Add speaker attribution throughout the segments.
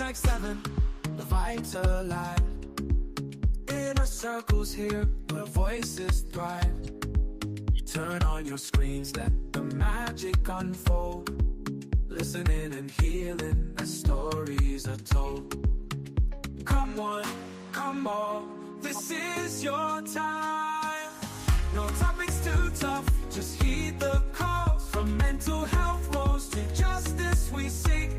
Speaker 1: like 7, the vibes alive. Inner circles here, where voices thrive. Turn on your screens, let the magic unfold. Listening and healing as stories are told. Come one, come all, this is your time. No topics too tough, just heed the calls. From mental health woes to justice we seek.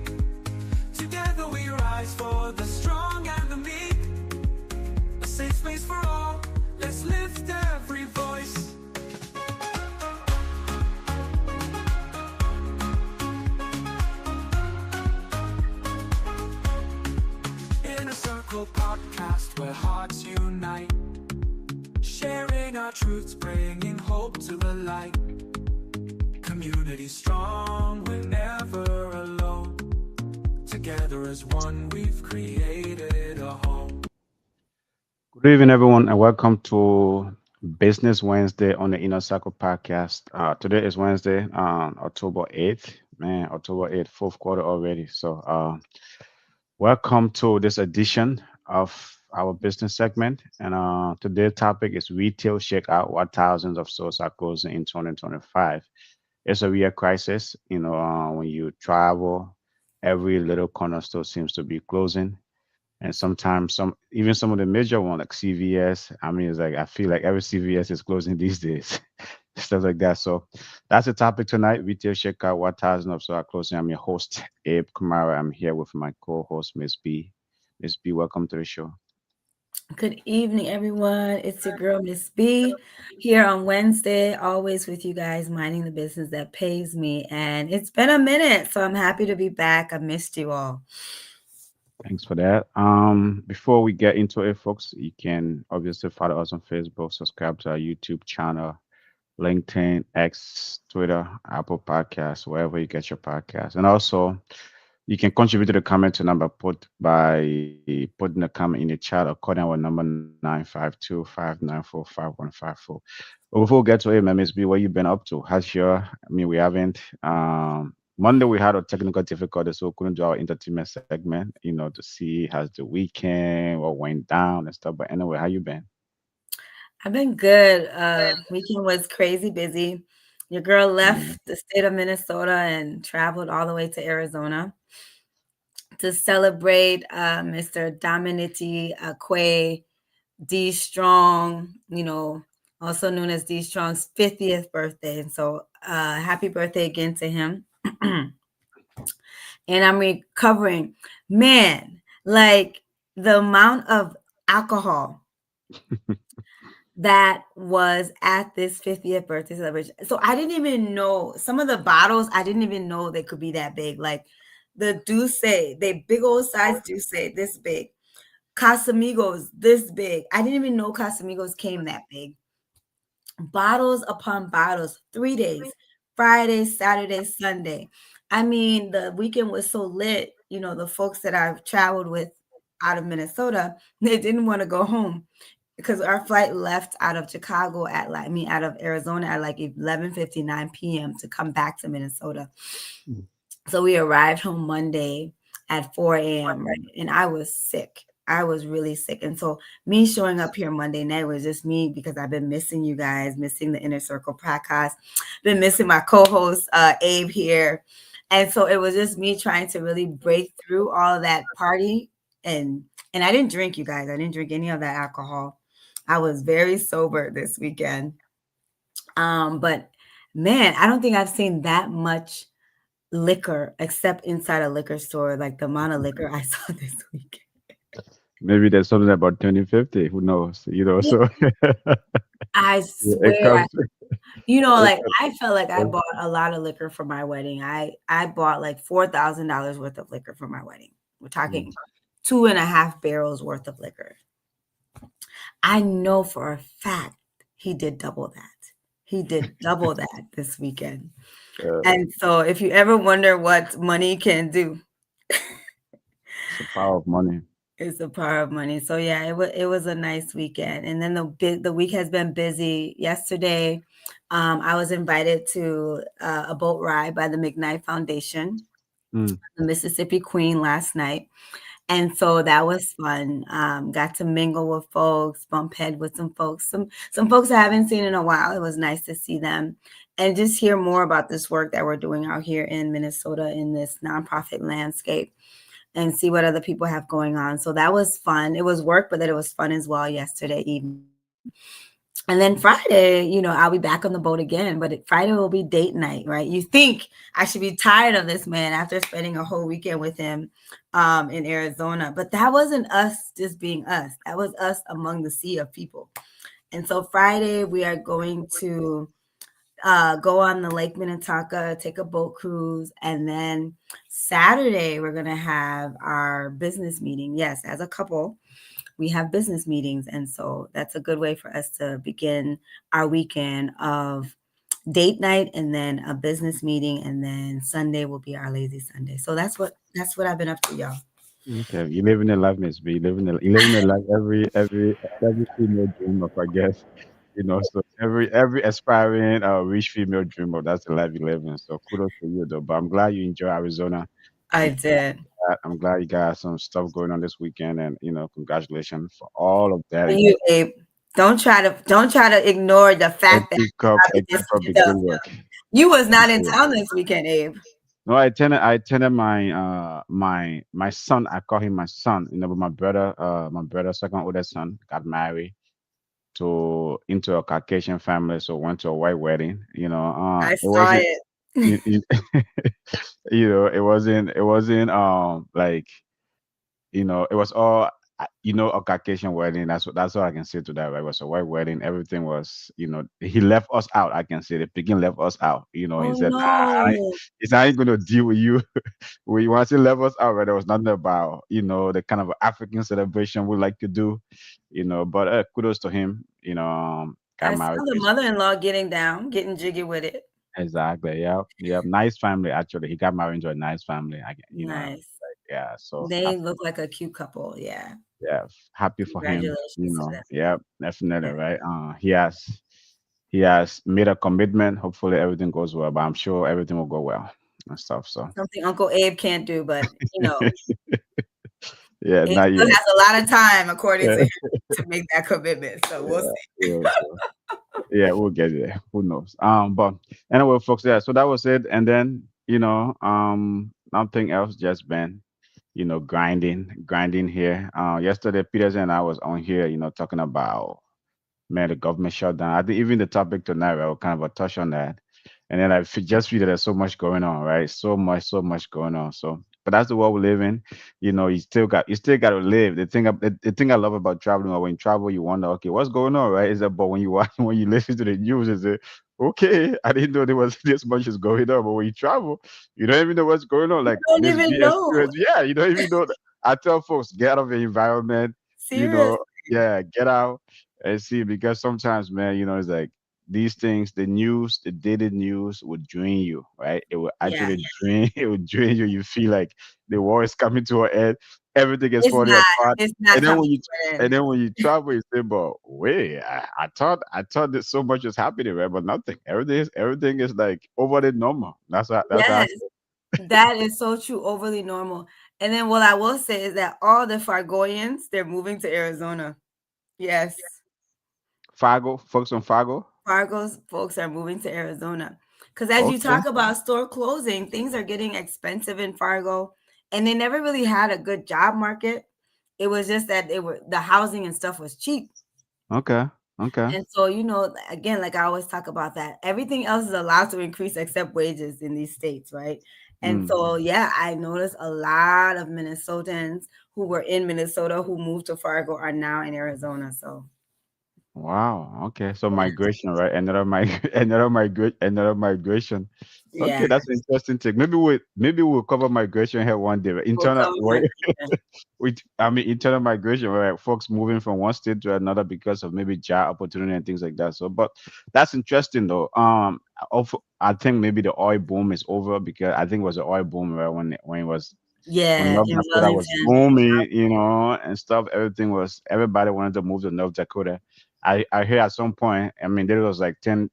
Speaker 1: Together we rise for the strong and the meek. A safe space for all, let's lift every voice. Inner Circle podcast where hearts unite. Sharing our truths, bringing hope to the light. Community strong, we're never alone. Together as one, we've created a home.
Speaker 2: Good evening, everyone, and welcome to Business Wednesday on the Inner Circle podcast. Today is Wednesday, October 8th. Man, October 8th, fourth quarter already. So, welcome to this edition of our business segment. And today's topic is retail shakeout, what thousands of stores are closing in 2025. It's a real crisis. When you travel, every little corner store seems to be closing, and sometimes some of the major ones like CVS. I mean, it's like I feel like every CVS is closing these days, stuff like that. So that's the topic tonight. Retail checkout, what thousand of so are closing. I'm your host Abe Kamara. I'm here with my co-host Miss B. Miss B, welcome to the show.
Speaker 3: Good evening, everyone. It's your girl, Miss B, here on Wednesday, always with you guys, minding the business that pays me. And it's been a minute, so I'm happy to be back. I missed you all.
Speaker 2: Thanks for that. Before we get into it, folks, you can obviously follow us on Facebook, subscribe to our YouTube channel, LinkedIn, X, Twitter, Apple Podcasts, wherever you get your podcasts. And also, you can contribute to the comment number put by putting a comment in the chat or calling our number 952-594-5154. But before we get to it, Miss B, what you been up to? We haven't. Monday we had a technical difficulty, so we couldn't do our entertainment segment, to see how's the weekend, what went down and stuff. But anyway, how you been?
Speaker 3: I've been good. Weekend was crazy busy. Your girl
Speaker 2: Yeah.
Speaker 3: left the state of Minnesota and traveled all the way to Arizona to celebrate Mr. Dominici Akwe D Strong, also known as D Strong's 50th birthday. And so happy birthday again to him. And I'm recovering. Man, like the amount of alcohol that was at this 50th birthday celebration. So I didn't even know some of the bottles, I didn't even know they could be that big. Like the Douce, they big old size Douce, this big. Casamigos, this big. I didn't even know Casamigos came that big. Bottles upon bottles, 3 days, Friday, Saturday, Sunday. I mean, the weekend was so lit. The folks that I've traveled with out of Minnesota, they didn't want to go home because our flight left out of Chicago out of Arizona at like 11:59 p.m. to come back to Minnesota. So we arrived home Monday at 4 a.m. Right? And I was sick. I was really sick. And so me showing up here Monday night was just me because I've been missing you guys, missing the Inner Circle podcast, been missing my co-host Abe here. And so it was just me trying to really break through all of that party. And I didn't drink, you guys. I didn't drink any of that alcohol. I was very sober this weekend. But man, I don't think I've seen that much liquor except inside a liquor store, like the amount of liquor I saw this weekend.
Speaker 2: Maybe there's something about 2050. Who knows? So
Speaker 3: I
Speaker 2: it
Speaker 3: swear,
Speaker 2: comes. It
Speaker 3: like I felt like I
Speaker 2: comes.
Speaker 3: bought a lot of liquor for my wedding. I bought like $4,000 worth of liquor for my wedding. We're talking 2.5 barrels worth of liquor. I know for a fact he did double that. He did double that this weekend.
Speaker 2: Uh,
Speaker 3: And so if you ever wonder what money can do,
Speaker 2: it's the power of money.
Speaker 3: it's the power of money. So yeah, it was a nice weekend. And then the week has been busy. Yesterday, I was invited to a boat ride by the McKnight Foundation.
Speaker 2: Mm.
Speaker 3: the Mississippi Queen last night. And so that was fun. Got to mingle with folks, bump head with some folks I haven't seen in a while. It was nice to see them and just hear more about this work that we're doing out here in Minnesota in this nonprofit landscape and see what other people have going on. So that was fun. It was work, but then it was fun as well yesterday evening. And then Friday, I'll be back on the boat again, but Friday will be date night, right? You think I should be tired of this man after spending a whole weekend with him in Arizona, but that wasn't us just being us. That was us among the sea of people. And so Friday, we are going to go on the Lake Minnetonka, take a boat cruise, and then Saturday, we're going to have our business meeting. Yes, as a couple we have business meetings. And so that's a good way for us to begin our weekend of date night and then a business meeting. And then Sunday will be our lazy Sunday. So that's what I've been up to, y'all.
Speaker 2: Okay, you live in a life, Miss B. You live in a life every female dream of, I guess. So every aspiring rich female dreamer, that's the life you live in. So kudos to you though. But I'm glad you enjoy Arizona.
Speaker 3: I
Speaker 2: I'm
Speaker 3: did.
Speaker 2: I'm glad you got some stuff going on this weekend, and congratulations for all of that.
Speaker 3: For you, Abe. Don't try to ignore the
Speaker 2: And
Speaker 3: fact that
Speaker 2: and
Speaker 3: this
Speaker 2: keep up the
Speaker 3: weekend,
Speaker 2: good work.
Speaker 3: you was not in town this weekend, Abe.
Speaker 2: No, I attended my son. I call him my son. But my brother, second oldest son, got married to into a Caucasian family, so went to a white wedding.
Speaker 3: I
Speaker 2: It
Speaker 3: saw
Speaker 2: wasn't.
Speaker 3: it.
Speaker 2: It, it wasn't like it was all a Caucasian wedding. That's all I can say to that. Right? It was a white wedding. Everything was, he left us out. I can say the Peking left us out. He
Speaker 3: Oh
Speaker 2: said, nah,
Speaker 3: no.
Speaker 2: it's not going to deal with you. We want to left us out. Right? There was nothing about, the kind of African celebration we like to do, but kudos to him. Got
Speaker 3: I saw
Speaker 2: married
Speaker 3: the
Speaker 2: to his.
Speaker 3: mother-in-law getting jiggy with it.
Speaker 2: Exactly. Yeah. Yeah. Nice family. Actually, he got married into a nice family.
Speaker 3: Nice.
Speaker 2: Yeah. So
Speaker 3: They
Speaker 2: happy.
Speaker 3: look like a cute couple. Yeah.
Speaker 2: Yeah, happy for him.
Speaker 3: Congratulations to them.
Speaker 2: Yeah, definitely,
Speaker 3: Yeah.
Speaker 2: right? He has made a commitment. Hopefully, everything goes well, but I'm sure everything will go well and stuff. So,
Speaker 3: Something Uncle Abe can't do, but
Speaker 2: yeah,
Speaker 3: Abe
Speaker 2: not
Speaker 3: still
Speaker 2: yet.
Speaker 3: has a lot of time, according to
Speaker 2: Yeah,
Speaker 3: him, to make that commitment. So we'll
Speaker 2: yeah,
Speaker 3: see.
Speaker 2: yeah. So, yeah, we'll get there. Who knows? But anyway, folks. Yeah, so that was it. And then nothing else. Just been grinding here. Yesterday, Peters and I was on here, talking about man, the government shutdown. I think even the topic tonight, right, will kind of a touch on that. And then just feel that there's so much going on, right? So much going on. So, but that's the world we live in. You still got to live. The thing I love about traveling, or when you travel, you wonder, okay, what's going on, right? Is that, but when you watch, when you listen to the news, is it okay? I didn't know there was this much is going on. But when you travel, you don't even know what's going on.
Speaker 3: You
Speaker 2: Like
Speaker 3: don't
Speaker 2: Miss
Speaker 3: even
Speaker 2: B
Speaker 3: know.
Speaker 2: experience, yeah, you don't even know. I tell folks, get out of the environment. You
Speaker 3: Serious.
Speaker 2: know, yeah, get out and see, because sometimes, man, it's like these things, the news, the daily news would drain you, right? It will
Speaker 3: Yeah.
Speaker 2: actually drain, it would drain you. You feel like the war is coming to an end, everything is
Speaker 3: It's
Speaker 2: falling
Speaker 3: not.
Speaker 2: apart.
Speaker 3: It's not
Speaker 2: And then
Speaker 3: coming
Speaker 2: when you
Speaker 3: to an
Speaker 2: and
Speaker 3: end.
Speaker 2: then when you travel, you say, but wait, I thought that so much was happening, right? But nothing. Everything is like over the normal. That's how I
Speaker 3: Yes.
Speaker 2: say.
Speaker 3: That is so true, overly normal. And then what I will say is that all the Fargoians, they're moving to Arizona. Yes.
Speaker 2: Fargo, folks on Fargo.
Speaker 3: Fargo's folks are moving to Arizona. Because as you
Speaker 2: Okay.
Speaker 3: talk about store closing, things are getting expensive in Fargo. And they never really had a good job market. It was just that the housing and stuff was cheap.
Speaker 2: Okay. Okay.
Speaker 3: And so, again, like I always talk about that, everything else is allowed to increase except wages in these states, right? And
Speaker 2: Mm.
Speaker 3: so, yeah, I noticed a lot of Minnesotans who were in Minnesota who moved to Fargo are now in Arizona. So,
Speaker 2: Wow. Okay. So
Speaker 3: yeah,
Speaker 2: migration, right? Another migration. Okay,
Speaker 3: yeah,
Speaker 2: that's an interesting thing. Maybe we'll cover migration here one day. Right?
Speaker 3: we'll
Speaker 2: Internal,
Speaker 3: cover
Speaker 2: right?
Speaker 3: migration.
Speaker 2: Internal migration, right? Folks moving from one state to another because of maybe job opportunity and things like that. So, but that's interesting though. I think maybe the oil boom is over, because I think it was the oil boom, right, when
Speaker 3: Yeah,
Speaker 2: North
Speaker 3: in
Speaker 2: Dakota was
Speaker 3: Wellington.
Speaker 2: booming, and stuff. Everybody wanted to move to North Dakota. I hear at some point, I mean, there was like 10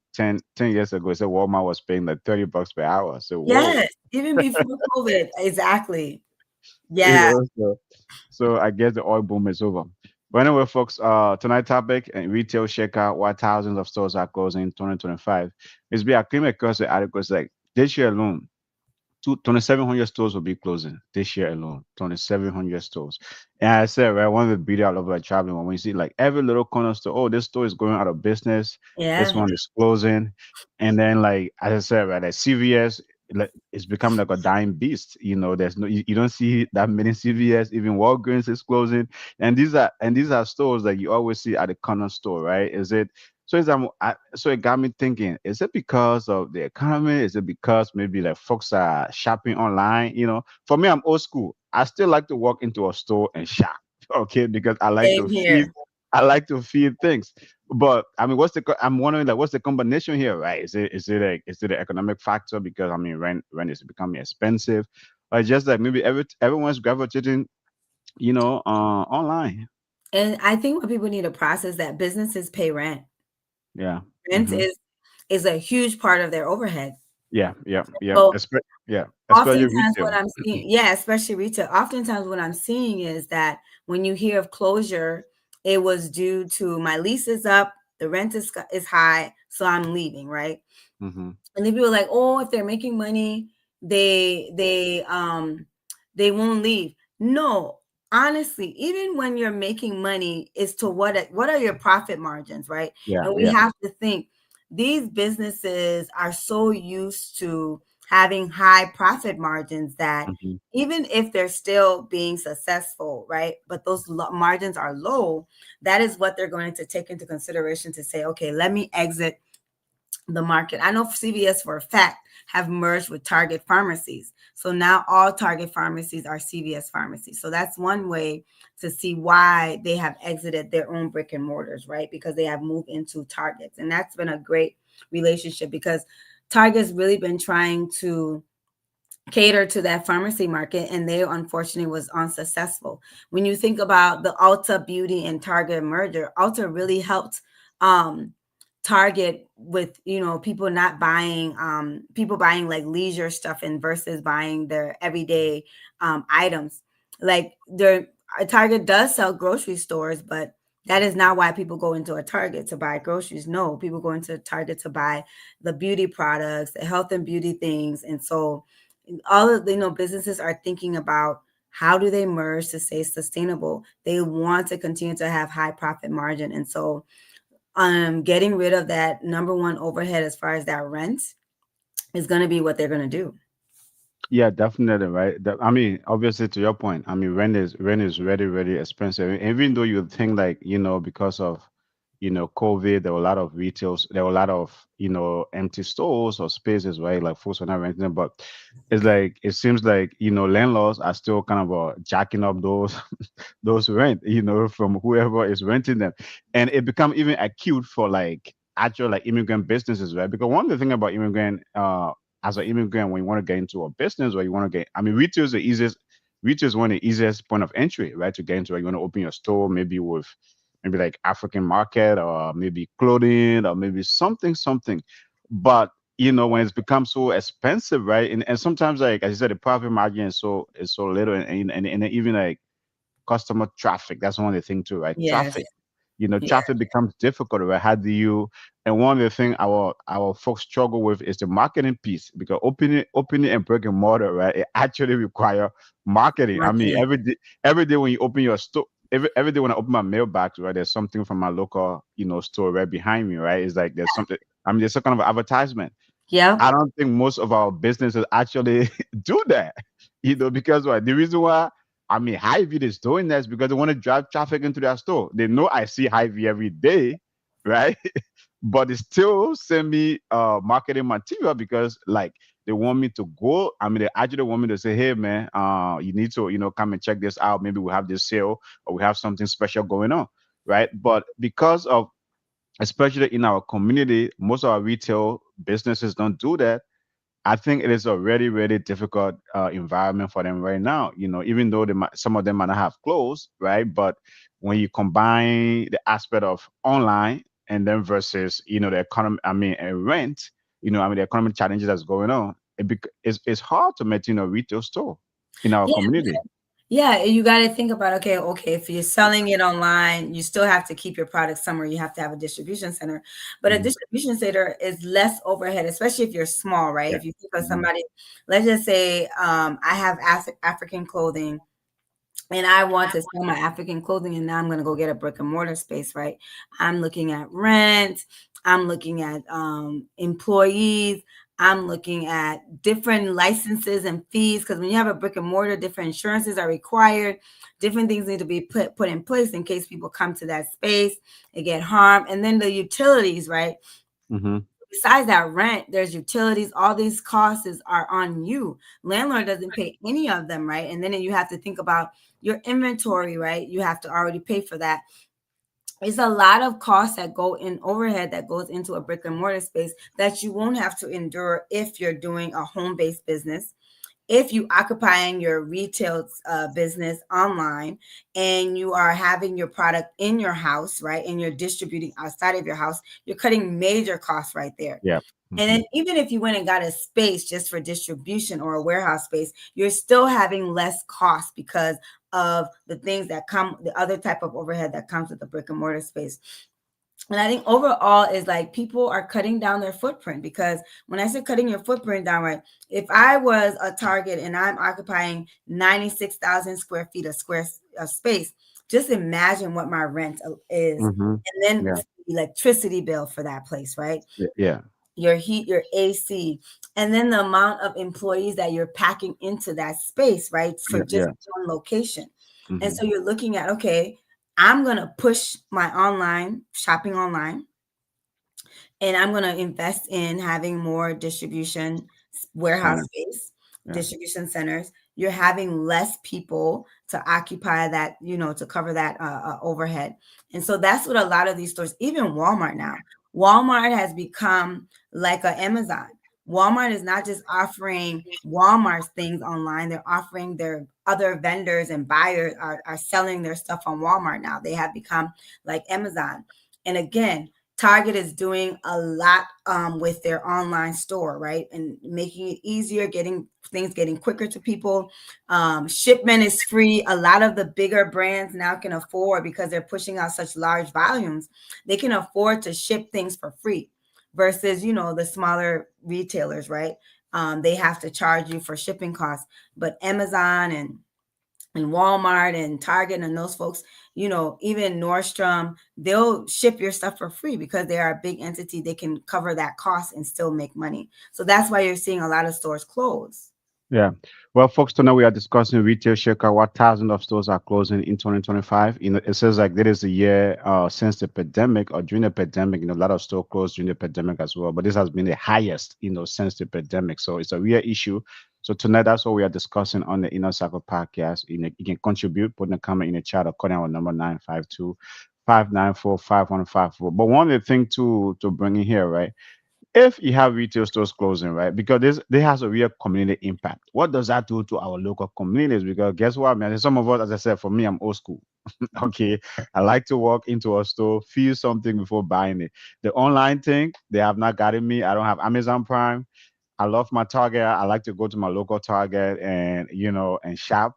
Speaker 2: years ago, it said Walmart was paying like $30 per hour. So whoa.
Speaker 3: Yes, even before COVID. Exactly.
Speaker 2: You
Speaker 3: Yeah.
Speaker 2: know, so I guess the oil boom is over. But anyway, folks, tonight topic and retail shakeout, why thousands of stores are closing in 2025. It's be I came across the articles like this year alone, 2,700 stores will be closing this year alone. 2,700 stores. And I said, right, one of the beauty I love about traveling when you see like every little corner store, oh, this store is going out of business. This
Speaker 3: Yeah.
Speaker 2: one is closing. And then, like, as I said, right, like CVS, like, it's becoming like a dying beast. You know, there's no, you don't see that many CVS, even Walgreens is closing. And these are stores that you always see at the corner store, right? So it got me thinking, is it because of the economy? Is it because maybe like folks are shopping online? For me, I'm old school. I still like to walk into a store and shop, okay, because
Speaker 3: Same here.
Speaker 2: I like to feel things. But I mean, I'm wondering like, what's the combination here, right? Is it an economic factor because I mean, rent is becoming expensive, or just like maybe everyone's gravitating, online.
Speaker 3: And I think what people need to process that businesses pay rent.
Speaker 2: Yeah.
Speaker 3: Rent
Speaker 2: Hmm.
Speaker 3: is a huge part of their overhead.
Speaker 2: Yeah. Yeah. Yeah.
Speaker 3: So
Speaker 2: Yeah. Especially
Speaker 3: oftentimes what
Speaker 2: retail.
Speaker 3: I'm seeing, yeah, especially retail, oftentimes what I'm seeing is that when you hear of closure, it was due to my lease is up, the rent is high, so I'm leaving, right?
Speaker 2: Hmm.
Speaker 3: And then people are like, oh, if they're making money, they won't leave. No, honestly, even when you're making money, is to what are your profit margins, right?
Speaker 2: Yeah.
Speaker 3: And we
Speaker 2: Yeah.
Speaker 3: have to think these businesses are so used to having high profit margins that
Speaker 2: Hmm.
Speaker 3: even if they're still being successful, right? But those margins are low, that is what they're going to take into consideration to say, okay, let me exit the market. I know CVS for a fact have merged with Target pharmacies. So now all Target pharmacies are CVS pharmacies. So that's one way to see why they have exited their own brick and mortars, right? Because they have moved into Targets. And that's been a great relationship because Target's really been trying to cater to that pharmacy market and they unfortunately was unsuccessful. When you think about the Ulta Beauty and Target merger, Ulta really helped um Target with people not buying people buying like leisure stuff and versus buying their everyday items. Like their Target does sell grocery stores, but that is not why people go into a Target to buy groceries. No, people go into Target to buy the beauty products, the health and beauty things. And so all of businesses are thinking about how do they merge to stay sustainable. They want to continue to have high profit margin. And so getting rid of that number one overhead as far as that rent is going to be what they're going to do.
Speaker 2: Yeah, definitely, right. I mean, obviously, to your point, I mean, rent is really, really expensive. Even though you think like, because of, COVID, there were a lot of retails, there were a lot of, empty stores or spaces, right? Like folks were not renting them, but it's like it seems like, landlords are still kind of jacking up those rent, from whoever is renting them. And it become even acute for like actual like immigrant businesses, right? Because one of the thing about immigrant as an immigrant, when you want to get into a business or you want to get, I mean, retail is one of the easiest point of entry, right? To get into it. You want to open your store, maybe with maybe like African market or maybe clothing or maybe something. But when it's become so expensive, right? And sometimes like as you said, the profit margin is so little and even like customer traffic. That's one of the things too, right?
Speaker 3: Yes.
Speaker 2: Traffic.
Speaker 3: Yeah.
Speaker 2: Traffic becomes difficult, right? How do you? And one of the things our folks struggle with is the marketing piece because opening and brick and mortar, right? It actually require marketing. I mean,
Speaker 3: Marketing.
Speaker 2: every day when you open your store. Every day when I open my mailbox, right, there's something from my local, store right behind me, right? It's like there's something. I mean, there's some kind of advertisement.
Speaker 3: Yep.
Speaker 2: I don't think most of our businesses actually do that. Because what the reason why I mean Hy-Vee is doing that is because they want to drive traffic into their store. They know I see Hy-Vee every day, right? But they still send me marketing material because like they want me to go. I mean, they actually want me to say, hey man, you need to, come and check this out. Maybe we have this sale or we have something special going on. Right. But because of especially in our community, most of our retail businesses don't do that. I think it is a really, really difficult environment for them right now. Even though some of them might not have clothes, right? But when you combine the aspect of online and then versus, the economy, rent, the economic challenges that's going on, it's hard to maintain a retail store in our
Speaker 3: Yeah,
Speaker 2: community.
Speaker 3: yeah, you got to think about, okay, if you're selling it online, you still have to keep your product somewhere. You have to have a distribution center, but a
Speaker 2: Hmm.
Speaker 3: distribution center is less overhead, especially if you're small, right?
Speaker 2: Yeah.
Speaker 3: If you think of
Speaker 2: Hmm.
Speaker 3: somebody, let's just say, I have African clothing and I want to sell my African clothing, and now I'm going to go get a brick and mortar space, right? I'm looking at rent, I'm looking at employees, I'm looking at different licenses and fees, because when you have a brick and mortar, different insurances are required, different things need to be put in place in case people come to that space and get harmed, and then the utilities, right?
Speaker 2: Hmm.
Speaker 3: Besides that rent, there's utilities, all these costs are on you. Landlord doesn't pay any of them, right? And then you have to think about your inventory, right? You have to already pay for that. It's a lot of costs that go in overhead that goes into a brick and mortar space that you won't have to endure if you're doing a home-based business. If you occupying your retail business online and you are having your product in your house, right, and you're distributing outside of your house, you're cutting major costs right there.
Speaker 2: Yeah.
Speaker 3: And
Speaker 2: Hmm.
Speaker 3: then even if you went and got a space just for distribution or a warehouse space, you're still having less cost because of the things that come, the other type of overhead that comes with the brick and mortar space. And I think overall is like people are cutting down their footprint, because when I say cutting your footprint down, right, if I was a Target and I'm occupying 96,000 square feet of space, just imagine what my rent is.
Speaker 2: Hmm.
Speaker 3: And then
Speaker 2: Yeah.
Speaker 3: the electricity bill for that place, right?
Speaker 2: Yeah.
Speaker 3: Your heat, your AC, and then the amount of employees that you're packing into that space, right? For
Speaker 2: Yeah.
Speaker 3: just
Speaker 2: Yeah.
Speaker 3: one location. And
Speaker 2: Hmm.
Speaker 3: so you're looking at, okay, I'm going to push my online shopping online, and I'm going to invest in having more distribution warehouse
Speaker 2: Center.
Speaker 3: space,
Speaker 2: Yeah.
Speaker 3: distribution centers. You're having less people to occupy that, to cover that overhead. And so that's what a lot of these stores, even Walmart now, Walmart has become like a Amazon. Walmart is not just offering Walmart's things online, they're offering their other vendors and buyers are selling their stuff on Walmart now. They have become like Amazon. And again, Target is doing a lot with their online store, right? And making it easier, getting quicker to people. Shipment is free. A lot of the bigger brands now can afford, because they're pushing out such large volumes, they can afford to ship things for free versus, the smaller retailers, right? They have to charge you for shipping costs. But Amazon and Walmart and Target and those folks, even Nordstrom, they'll ship your stuff for free because they are a big entity. They can cover that cost and still make money. So that's why you're seeing a lot of stores close.
Speaker 2: Yeah. Well, folks, tonight we are discussing retail shakeout. What thousands of stores are closing in 2025? It says like that is the year since the pandemic or during the pandemic. A lot of stores closed during the pandemic as well. But this has been the highest, since the pandemic. So it's a real issue. So tonight, that's what we are discussing on the Inner Circle podcast. You can contribute, put in a comment in the chat or call our number 952-594-5154. But one of the things to bring in here, right? If you have retail stores closing, right, because this has a real community impact. What does that do to our local communities? Because guess what, man? Some of us, as I said, for me, I'm old school. Okay, I like to walk into a store, feel something before buying it. The online thing, they have not gotten me. I don't have Amazon Prime. I love my Target. I like to go to my local Target and and shop.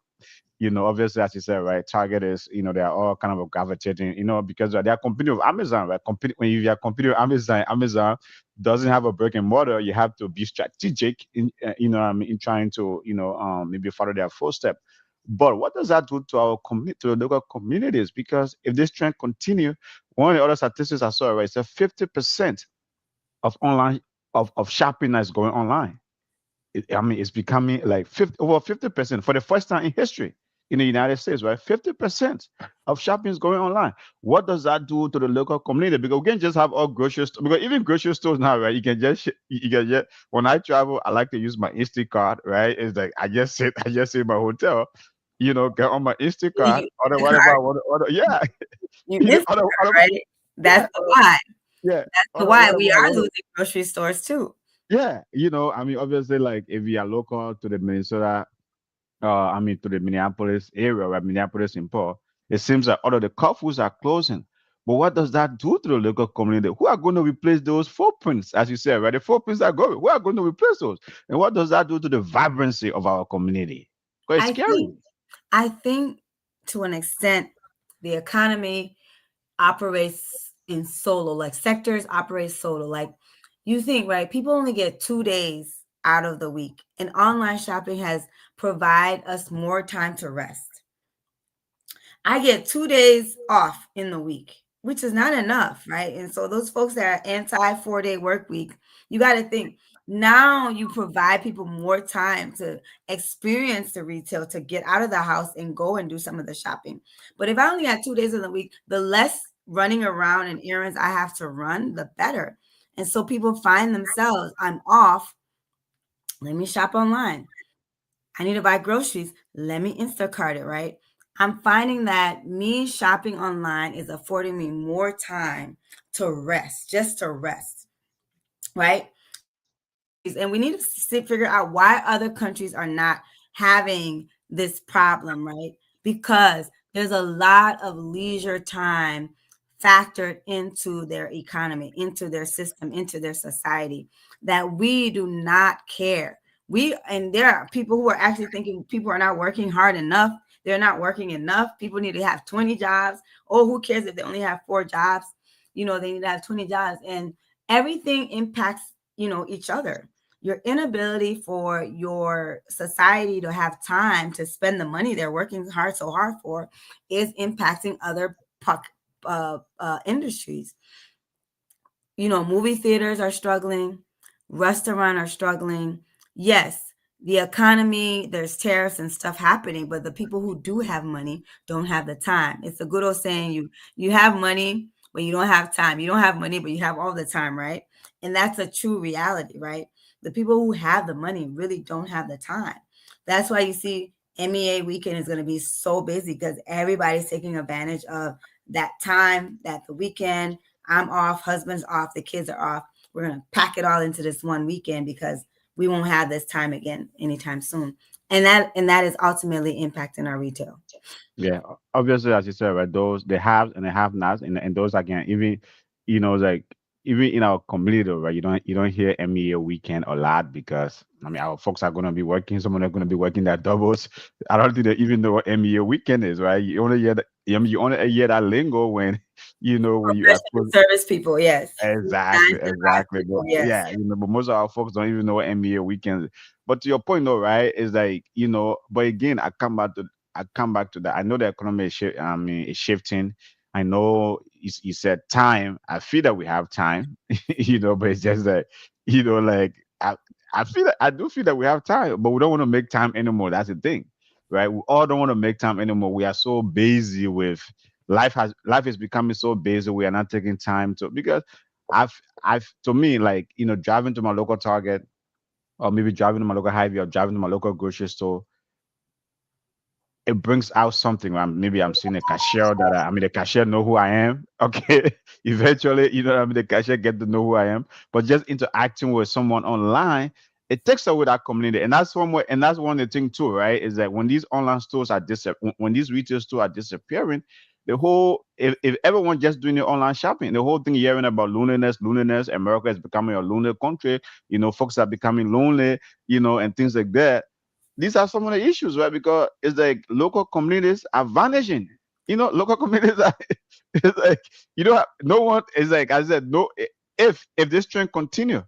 Speaker 2: Obviously, as you said, right, Target is, they are all kind of gravitating, because they are competing with Amazon, right? When you are competing with Amazon, Amazon doesn't have a brick and mortar. You have to be strategic in, what I mean, in trying to, maybe follow their footstep. But what does that do to our to the local communities? Because if this trend continue, one of the other statistics I saw, right, it's a 50% of online of shopping that's going online. It's becoming like over 50% for the first time in history in the United States, right? 50% of shopping is going online. What does that do to the local community? Because we can just have all grocery stores, because even grocery stores now, right? You can just, when I travel, I like to use my Instacart, right? It's like I just sit in my hotel, get on my Instacart,
Speaker 3: You,
Speaker 2: order
Speaker 3: the
Speaker 2: whatever I
Speaker 3: card,
Speaker 2: want to order. Yeah,
Speaker 3: you missed the
Speaker 2: order,
Speaker 3: part, right?
Speaker 2: yeah,
Speaker 3: That's the why.
Speaker 2: yeah,
Speaker 3: That's the
Speaker 2: order
Speaker 3: why
Speaker 2: whatever
Speaker 3: we
Speaker 2: I
Speaker 3: are
Speaker 2: want.
Speaker 3: losing grocery stores too.
Speaker 2: Yeah, I mean, obviously, like if you are local to the Minnesota, I mean, to the Minneapolis area, right, Minneapolis and Paul, it seems like all of the coffees are closing. But what does that do to the local community? Who are going to replace those footprints, as you said, right? The footprints are going. Who are going to replace those? And what does that do to the vibrancy of our community? Because it's
Speaker 3: I
Speaker 2: scary.
Speaker 3: think I think to an extent the economy operates in solo, like sectors operate solo. Like you think, right? People only get 2 days out of the week, and online shopping has provide us more time to rest. I get 2 days off in the week, which is not enough, right? And so those folks that are anti 4 day work week, you got to think now you provide people more time to experience the retail, to get out of the house and go and do some of the shopping. But if I only got 2 days in the week, the less running around and errands I have to run, the better. And so people find themselves, I'm off, let me shop online. I need to buy groceries. Let me Instacart it, right? I'm finding that me shopping online is affording me more time to rest, just to rest, right? And we need to figure out why other countries are not having this problem, right? Because there's a lot of leisure time factored into their economy, into their system, into their society that we do not care. And there are people who are actually thinking people are not working hard enough. They're not working enough. People need to have 20 jobs. Oh, who cares if they only have 4 jobs? They need to have 20 jobs. And everything impacts, each other. Your inability for your society to have time to spend the money they're working so hard for is impacting other industries. Movie theaters are struggling, restaurants are struggling. Yes, the economy, there's tariffs and stuff happening, but the people who do have money don't have the time. It's a good old saying, you have money, but you don't have time. You don't have money, but you have all the time, right? And that's a true reality, right? The people who have the money really don't have the time. That's why you see MEA weekend is going to be so busy because everybody's taking advantage of that time, that the weekend. I'm off, husband's off, the kids are off. We're going to pack it all into this one weekend because we won't have this time again anytime soon. And that is ultimately impacting our retail.
Speaker 2: Yeah, obviously, as you said, right, those the haves and the have-nots, and those again, even like even in our community, right, you don't hear MEA weekend a lot because I mean our folks are gonna be working, some of them are gonna be working that doubles. I don't think they even know what MEA weekend is, right? You only hear that, I mean, you only hear that lingo when when you are
Speaker 3: Professional service people, yes. Nine
Speaker 2: exactly,
Speaker 3: to five
Speaker 2: exactly. But
Speaker 3: people, yes.
Speaker 2: yeah, but most of our folks don't even know what NBA weekends. But to your point, though, right, is like But again, I come back to that. I know the economy I mean, is shifting. I know you said time. I feel that we have time, but it's just that like I feel that I do feel that we have time, but we don't want to make time anymore. That's the thing, right? We all don't want to make time anymore. We are so busy with life is becoming so busy. We are not taking time to because I've to me like driving to my local Target or maybe driving to my local Hy-Vee or driving to my local grocery store, it brings out something. Maybe I'm seeing a cashier I mean, the cashier know who I am. Okay, eventually, I mean, the cashier get to know who I am. But just interacting with someone online, it takes away that community, and that's one way. And that's one of the thing too, right? Is that when these online stores are when these retail stores are disappearing, the whole if everyone just doing the online shopping, the whole thing you're hearing about loneliness, America is becoming a lonely country. Folks are becoming lonely, and things like that. These are some of the issues, right? Because it's like local communities are vanishing. Local communities are it's like no one is like I said, no if this trend continue,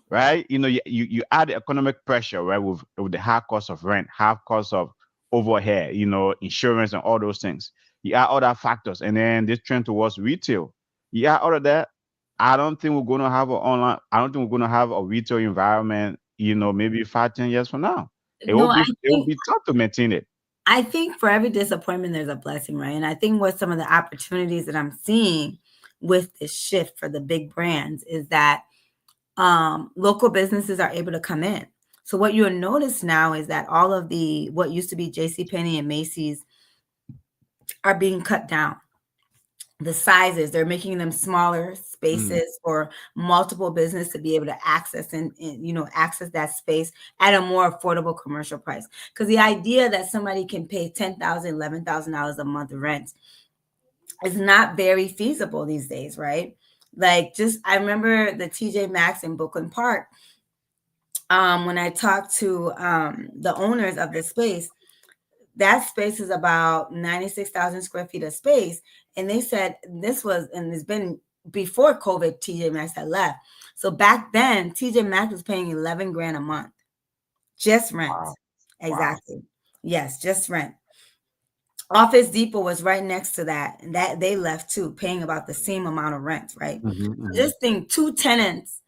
Speaker 2: right? You add economic pressure, right, with the high cost of rent, high cost of overhead, insurance and all those things. You add other factors, and then this trend towards retail. You add all of that. I don't think we're gonna have a retail environment, maybe 5, 10 years from now. It will
Speaker 3: No,
Speaker 2: be it will be tough to maintain it.
Speaker 3: I think for every disappointment, there's a blessing, right? And I think what some of the opportunities that I'm seeing with this shift for the big brands is that local businesses are able to come in. So what you'll notice now is that all of the what used to be J.C. Penney and Macy's are being cut down. the sizes. They're making them smaller
Speaker 2: Mm.
Speaker 3: spaces for multiple business to be able to access and access that space at a more affordable commercial price. Because the idea that somebody can pay $10,000, $11,000 a month rent is not very feasible these days, right? Like, just I remember the TJ Maxx in Brooklyn Park. When I talked to the owners of the space, that space is about 96,000 square feet of space. And they said this was, and it's been before COVID, TJ Maxx had left. So back then, TJ Maxx was paying 11 grand a month, just rent.
Speaker 2: Wow. Wow.
Speaker 3: Exactly. Yes, just rent. Office Depot was right next to that, and that they left too, paying about the same amount of rent, right?
Speaker 2: Hmm.
Speaker 3: So
Speaker 2: Hmm.
Speaker 3: this thing, two tenants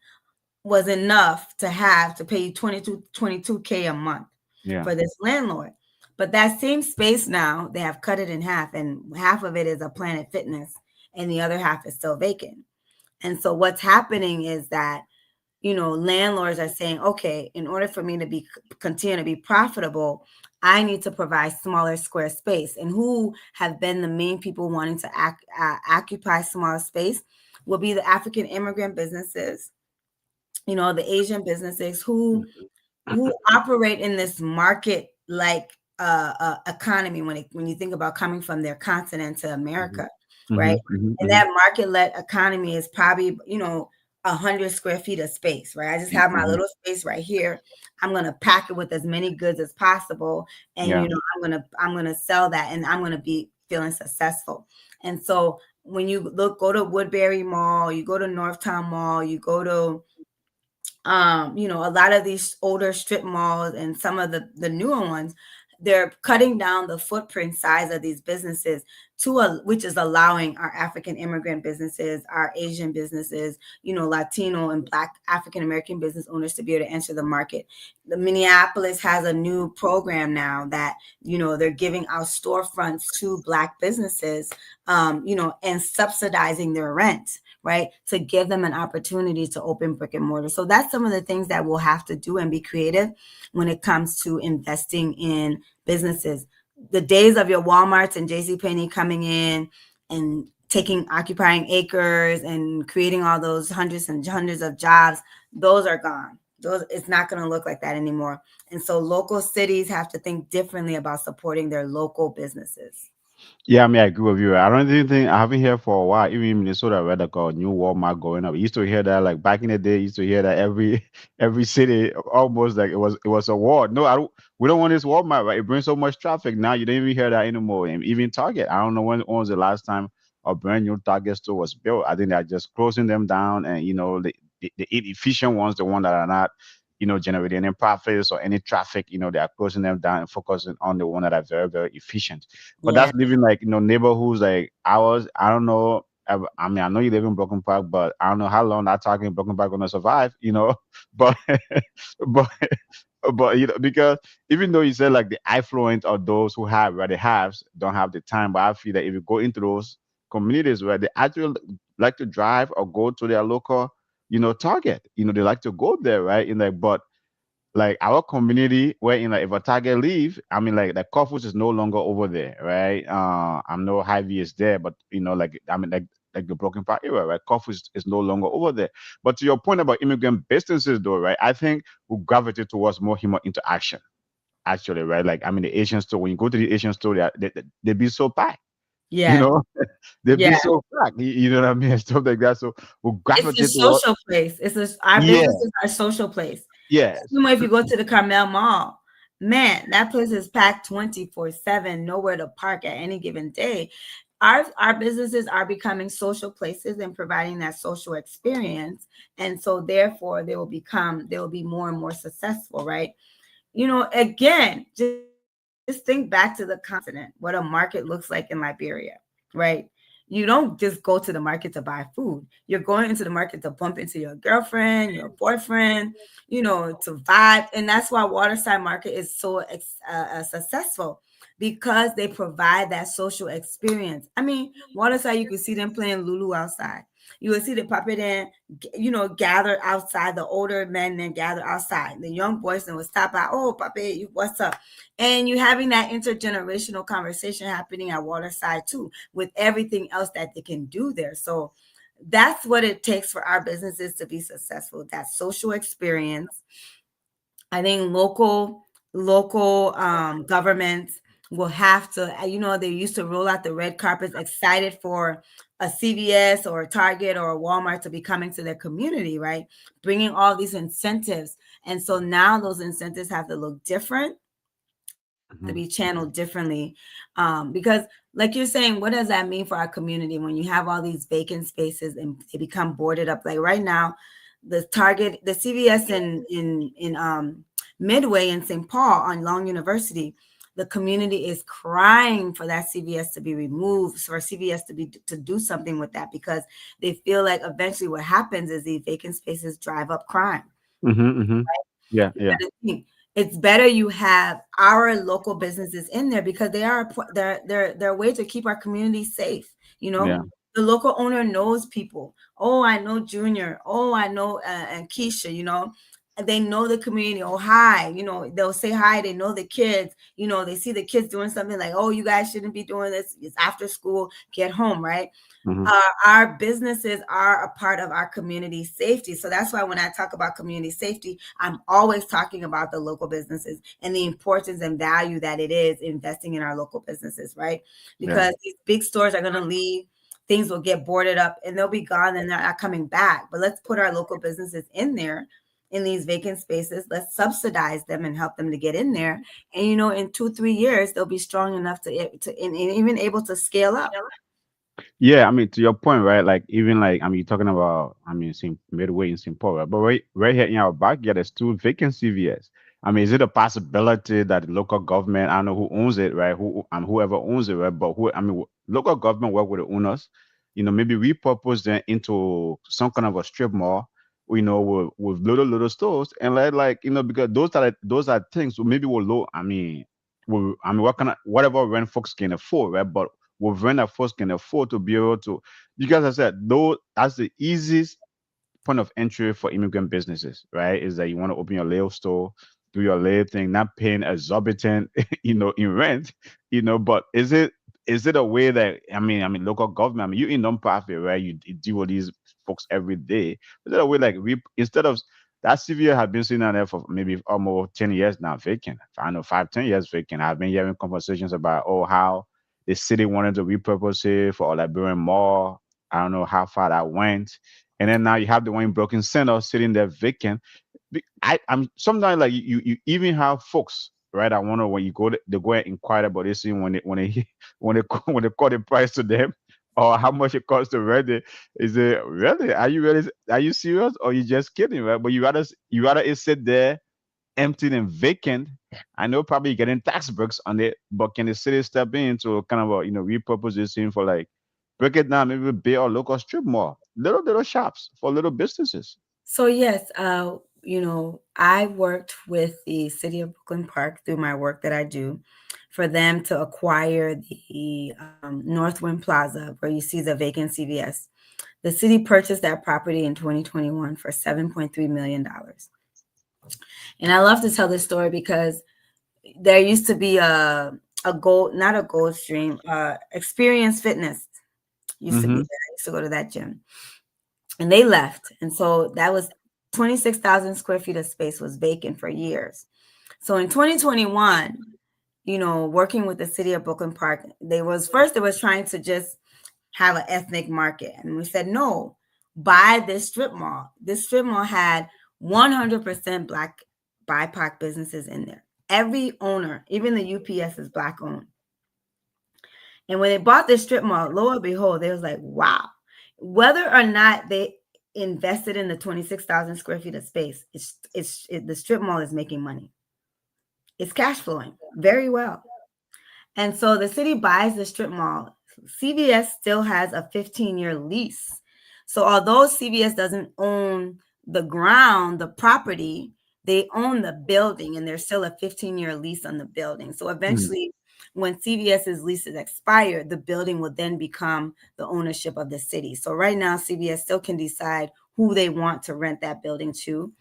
Speaker 3: was enough to have to pay you 22K a month
Speaker 2: Yeah.
Speaker 3: for this landlord. But that same space now, they have cut it in half, and half of it is a Planet Fitness, and the other half is still vacant. And so what's happening is that landlords are saying, okay, in order for me to be continue to be profitable, I need to provide smaller square space. And who have been the main people wanting to occupy smaller space will be the African immigrant businesses, the Asian businesses who operate in this market like economy when you think about coming from their continent to
Speaker 2: Hmm.
Speaker 3: America,
Speaker 2: Hmm.
Speaker 3: right?
Speaker 2: Hmm.
Speaker 3: And that market-led economy is probably 100 square feet of space, right? I just have my
Speaker 2: Hmm.
Speaker 3: little space right here. I'm gonna pack it with as many goods as possible, and
Speaker 2: Yeah.
Speaker 3: I'm gonna sell that, and I'm gonna be feeling successful. And so when you go to Woodbury Mall, you go to Northtown Mall, you go to a lot of these older strip malls and some of the newer ones, they're cutting down the footprint size of these businesses which is allowing our African immigrant businesses, our Asian businesses, Latino and Black African American business owners to be able to enter the market. The Minneapolis has a new program now that they're giving out storefronts to Black businesses, and subsidizing their rent, right? To give them an opportunity to open brick and mortar. So that's some of the things that we'll have to do and be creative when it comes to investing in businesses. The days of your Walmarts and JCPenney coming in and occupying acres and creating all those hundreds and hundreds of jobs, those are gone. It's not going to look like that anymore. And so local cities have to think differently about supporting their local businesses.
Speaker 2: Yeah, I mean, I agree with you. I don't even think I haven't heard for a while. Even in Minnesota, where like a new Walmart going up. You used to hear that like back in the day. You used to hear that every every city almost like it was a war. No, I don't. We don't want this Walmart, right? It brings so much traffic. Now you don't even hear that anymore. And even Target. I don't know when was the last time a brand new Target store was built. I think they're just closing them down, and the efficient ones, the one that are not generating any profits or any traffic. They are closing them down and focusing on the one that are very very efficient. But
Speaker 3: Yeah.
Speaker 2: that's living like neighborhoods like ours. I don't know. I mean, I know you live in Broken Park, but I don't know how long that talking Broken Park gonna survive. But but but because even though you said like the affluent of those who have where they have don't have the time, but I feel that if you go into those communities where they actually like to drive or go to their local Target, they like to go there, right? In like, but like our community where like if a target leave, I mean like the Carrefour is no longer over there, right? I know Hy-Vee is there, but like I mean like the Broken Park area, right? Carrefour is no longer over there. But to your point about immigrant businesses though, right? I think we gravitate towards more human interaction actually, right? Like I mean the Asian store, when you go to the Asian store, they be so packed, you
Speaker 3: Yeah.
Speaker 2: know, they be
Speaker 3: Yeah.
Speaker 2: so packed, you know what I mean? Stuff like that. So we
Speaker 3: It's a
Speaker 2: gravitate toward
Speaker 3: social place. Our
Speaker 2: yeah,
Speaker 3: businesses are a social place.
Speaker 2: yes.
Speaker 3: Even if you go to the Carmel Mall, man, that place is packed 24/7, nowhere to park at any given day. Our businesses are becoming social places and providing that social experience. And so therefore they will be more and more successful, right? Again, just think back to the continent, what a market looks like in Liberia, right? You don't just go to the market to buy food. You're going into the market to bump into your girlfriend, your boyfriend, to vibe. And that's why Waterside Market is so successful, because they provide that social experience. I mean, Waterside, you can see them playing Lulu outside. You will see the puppet in, gather outside. The older men then gather outside. The young boys then will stop by. Oh, puppet, what's up? And you having that intergenerational conversation happening at Waterside too, with everything else that they can do there. So that's what it takes for our businesses to be successful. That social experience. I think local governments will have to, they used to roll out the red carpets, excited for a CVS or a Target or a Walmart to be coming to their community, right? Bringing all these incentives. And so now those incentives have to look different, have to be channeled differently. Because like you're saying, what does that mean for our community when you have all these vacant spaces and they become boarded up? Like right now, the Target, the CVS in Midway in St. Paul on Long University, the community is crying for that CVS to be removed, for CVS to do something with that, because they feel like eventually what happens is these vacant spaces drive up crime.
Speaker 2: Yeah,
Speaker 3: You gotta think, it's better you have our local businesses in there because they're a way to keep our community safe.
Speaker 2: yeah.
Speaker 3: The local owner knows people. Oh, I know Junior. Oh, I know and Keisha. And they know the community. Oh, hi. They'll say hi. They know the kids. They see the kids doing something like, oh, you guys shouldn't be doing this. It's after school. Get home, right? Our businesses are a part of our community safety. So that's why when I talk about community safety, I'm always talking about the local businesses and the importance and value that it is investing in our local businesses, right? Because these big stores are going to leave, things will get boarded up and they'll be gone and they're not coming back. But let's put our local businesses in there in these vacant spaces. Let's subsidize them and help them to get in there. And, in 2-3 years, they'll be strong enough to and even able to scale up.
Speaker 2: Yeah, I mean, to your point, right? Like, even like, I mean, you're talking about, I mean, Midway in St. Paul, right? But right here in our backyard, there's two vacant CVS. I mean, is it a possibility that the local government, I don't know who owns it, right? Whoever owns it, right? But local government work with the owners, maybe repurpose them into some kind of a strip mall, with little stores, and because those are things, so maybe we'll low. What kind of whatever rent folks can afford, right? But with rent that folks can afford to be able to, because I said, though, that's the easiest point of entry for immigrant businesses, right? Is that you want to open your little store, do your little thing, not paying exorbitant, in rent, But is it a way that, I mean, local government, I mean, you in nonprofit, right? You deal with these folks every day. Is it a way like instead of that CVA had been sitting down there for maybe almost 10 years now vacant. I know 5, 10 years vacant. I've been hearing conversations about how the city wanted to repurpose it for a Liberian Mall. I don't know how far that went. And then now you have the one in Broken Center sitting there vacant. I'm sometimes like you even have folks, right? I wonder when you go they go and inquire about this thing when they when they call the price to them or how much it costs to rent it. Is it really? Are you serious or you just kidding, right? But you rather it sit there empty and vacant. I know probably getting tax breaks on it, but can the city step in to kind of repurpose this thing for like break it down, maybe build a local strip mall, little shops for little businesses.
Speaker 3: So yes, I worked with the city of Brooklyn Park through my work that I do for them to acquire the Northwind Plaza, where you see the vacant CVS. The city purchased that property in 2021 for $7.3 million. And I love to tell this story because there used to be a gold, not a gold stream, Experience Fitness used to be there. I used to go to that gym. And they left. And so that was 26,000 square feet of space was vacant for years. So in 2021, working with the city of Brooklyn Park, they was trying to just have an ethnic market. And we said, no, buy this strip mall. This strip mall had 100% Black BIPOC businesses in there. Every owner, even the UPS, is Black owned. And when they bought this strip mall, lo and behold, they was like, wow. Whether or not they invested in the 26,000 square feet of space, the strip mall is making money. It's cash flowing very well. And so the city buys the strip mall. CVS still has a 15-year lease. So although CVS doesn't own the ground, the property, they own the building, and there's still a 15-year lease on the building. So eventually when CVS's leases expire, the building will then become the ownership of the city. So right now, CVS still can decide who they want to rent that building to.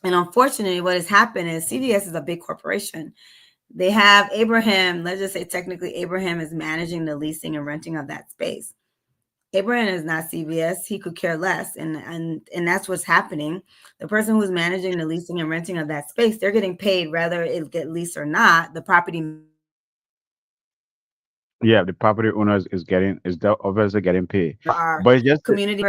Speaker 3: And unfortunately, what has happened is CVS is a big corporation. They have Abraham, let's just say technically Abraham is managing the leasing and renting of that space. Abraham is not CVS. He could care less. And that's what's happening. The person who's managing the leasing and renting of that space, they're getting paid whether it get leased or not. The property
Speaker 2: Yeah, the property owners is getting is the obviously getting paid,
Speaker 3: our
Speaker 2: but it's just
Speaker 3: community,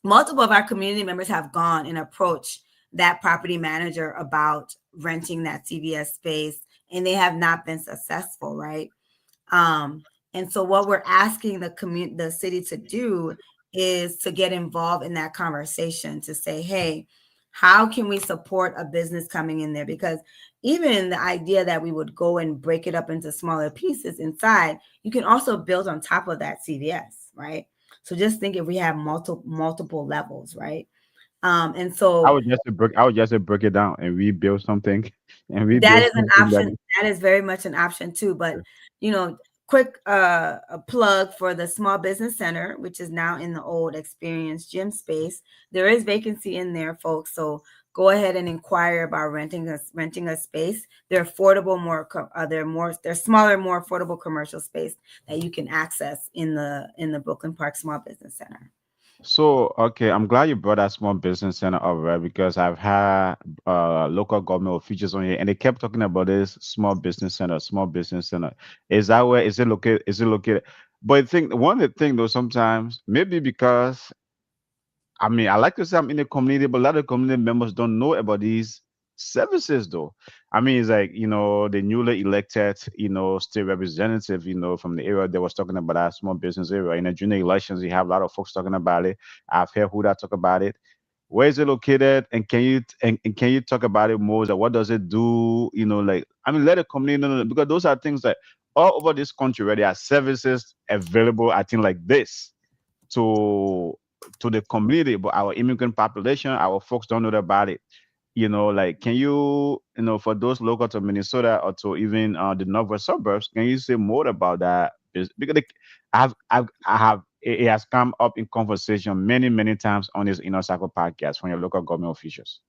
Speaker 3: multiple of our community members have gone and approached that property manager about renting that CVS space, and they have not been successful, right? Um, and so what we're asking the city to do is to get involved in that conversation to say, hey, how can we support a business coming in there? Because even the idea that we would go and break it up into smaller pieces inside, you can also build on top of that CVS, right? So just think if we have multiple levels, right? And so
Speaker 2: I would just say break it down and rebuild something and
Speaker 3: that
Speaker 2: rebuild
Speaker 3: is an
Speaker 2: something that
Speaker 3: option. That is very much an option too. But you know, quick a plug for the small business center, which is now in the old experience gym space. There is vacancy in there, folks. So go ahead and inquire about renting a space. They're affordable, they're smaller, more affordable commercial space that you can access in the Brooklyn Park Small Business Center.
Speaker 2: So, okay, I'm glad you brought that small business center up, right? Because I've had local government officials on here and they kept talking about this small business center, small business center. Is that where is it located? Is it located? But I think one of the things though, sometimes maybe because I mean, I like to say I'm in the community, but a lot of community members don't know about these services, though. I mean, it's like, the newly elected, state representative, from the area that was talking about our small business area. In the junior elections, you have a lot of folks talking about it. I've heard who that talk about it. Where is it located? And and can you talk about it more? Like, what does it do? Like, I mean, let the community know because those are things that all over this country where there are services available, I think like this to the community, but our immigrant population, our folks don't know about it. Like can for those local to Minnesota or to even the northwest suburbs, can you say more about that? Because I have it has come up in conversation many, many times on this Inner Circle podcast from your local government officials.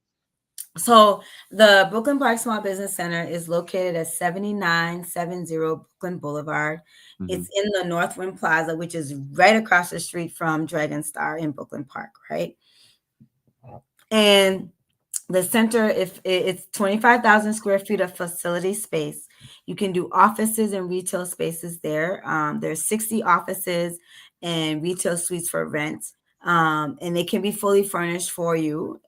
Speaker 3: So the Brooklyn Park Small Business Center is located at 7970 Brooklyn Boulevard.
Speaker 2: Hmm.
Speaker 3: It's in the Northwind Plaza, which is right across the street from Dragon Star in Brooklyn Park, right? And the center, if it's 25,000 square feet of facility space, you can do offices and retail spaces there. There's 60 offices and retail suites for rent, and they can be fully furnished for you.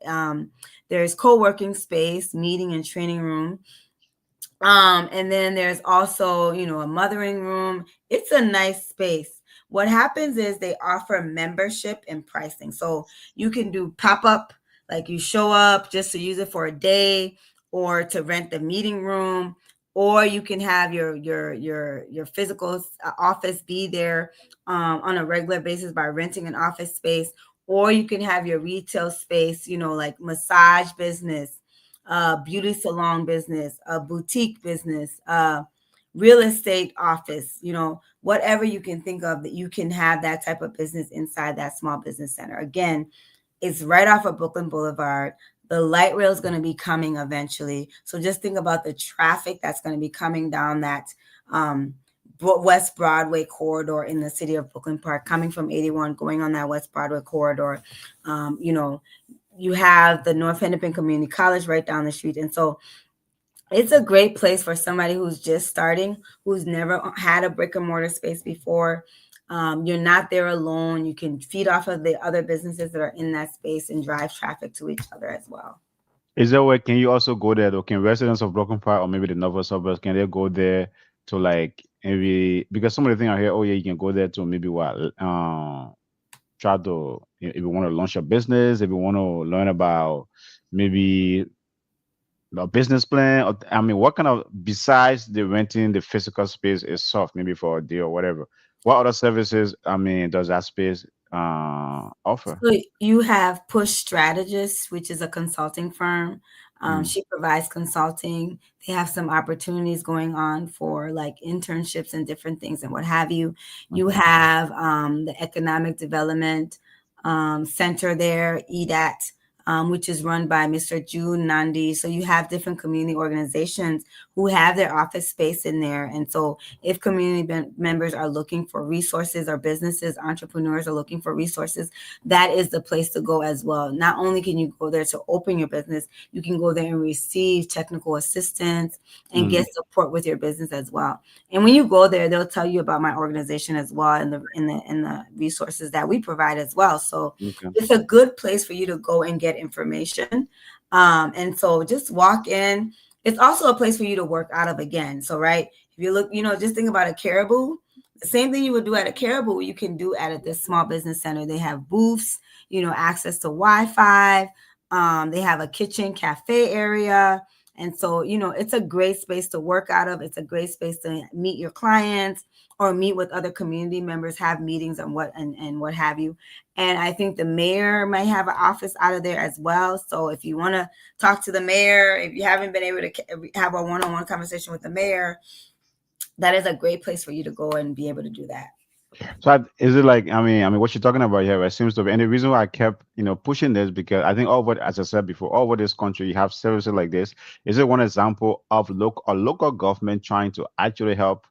Speaker 3: There's co-working space, meeting and training room. And then there's also, a mothering room. It's a nice space. What happens is they offer membership and pricing. So you can do pop-up, like you show up just to use it for a day or to rent the meeting room, or you can have your physical office be there on a regular basis by renting an office space, or you can have your retail space, like massage business, beauty salon business, a boutique business, real estate office, whatever you can think of that you can have that type of business inside that small business center. Again, it's right off of Brooklyn Boulevard. The light rail is going to be coming eventually. So just think about the traffic that's going to be coming down that West Broadway corridor in the city of Brooklyn Park, coming from 81, going on that West Broadway corridor. You have the North Hennepin Community College right down the street. And so it's a great place for somebody who's just starting, who's never had a brick and mortar space before. You're not there alone. You can feed off of the other businesses that are in that space and drive traffic to each other as well.
Speaker 2: Is there a way can you also go there though? Can residents of Broken Park or maybe the northern suburbs can they go there to like maybe because some of the things I hear, oh yeah, you can go there to maybe what try to if you want to launch a business, if you want to learn about maybe a business plan, or I mean, what kind of besides the renting the physical space itself, maybe for a deal or whatever, what other services I mean does that space offer?
Speaker 3: So you have Push Strategists, which is a consulting firm.
Speaker 2: Mm.
Speaker 3: She provides consulting. They have some opportunities going on for like internships and different things and what have you. You
Speaker 2: Okay.
Speaker 3: have the Economic Development Center there, EDAT, which is run by Mr. June Nandi. So you have different community organizations who have their office space in there. And so if community members are looking for resources, or businesses, entrepreneurs are looking for resources, that is the place to go as well. Not only can you go there to open your business, you can go there and receive technical assistance and
Speaker 2: Mm.
Speaker 3: get support with your business as well. And when you go there, they'll tell you about my organization as well, and the resources that we provide as well. So
Speaker 2: Okay.
Speaker 3: it's a good place for you to go and get information. And so just walk in. It's also a place for you to work out of again. So, right, if you look, just think about a Caribou. The same thing you would do at a Caribou, you can do at this small business center. They have booths, access to Wi-Fi. They have a kitchen cafe area. And so, it's a great space to work out of. It's a great space to meet your clients or meet with other community members, have meetings and what have you. And I think the mayor might have an office out of there as well. So if you want to talk to the mayor, if you haven't been able to have a one-on-one conversation with the mayor, that is a great place for you to go and be able to do that.
Speaker 2: So is it like, I mean, what you're talking about here, right, seems to be, and the reason why I kept, pushing this, because I think all over, as I said before, all over this country, you have services like this. Is it one example of local government trying to actually help,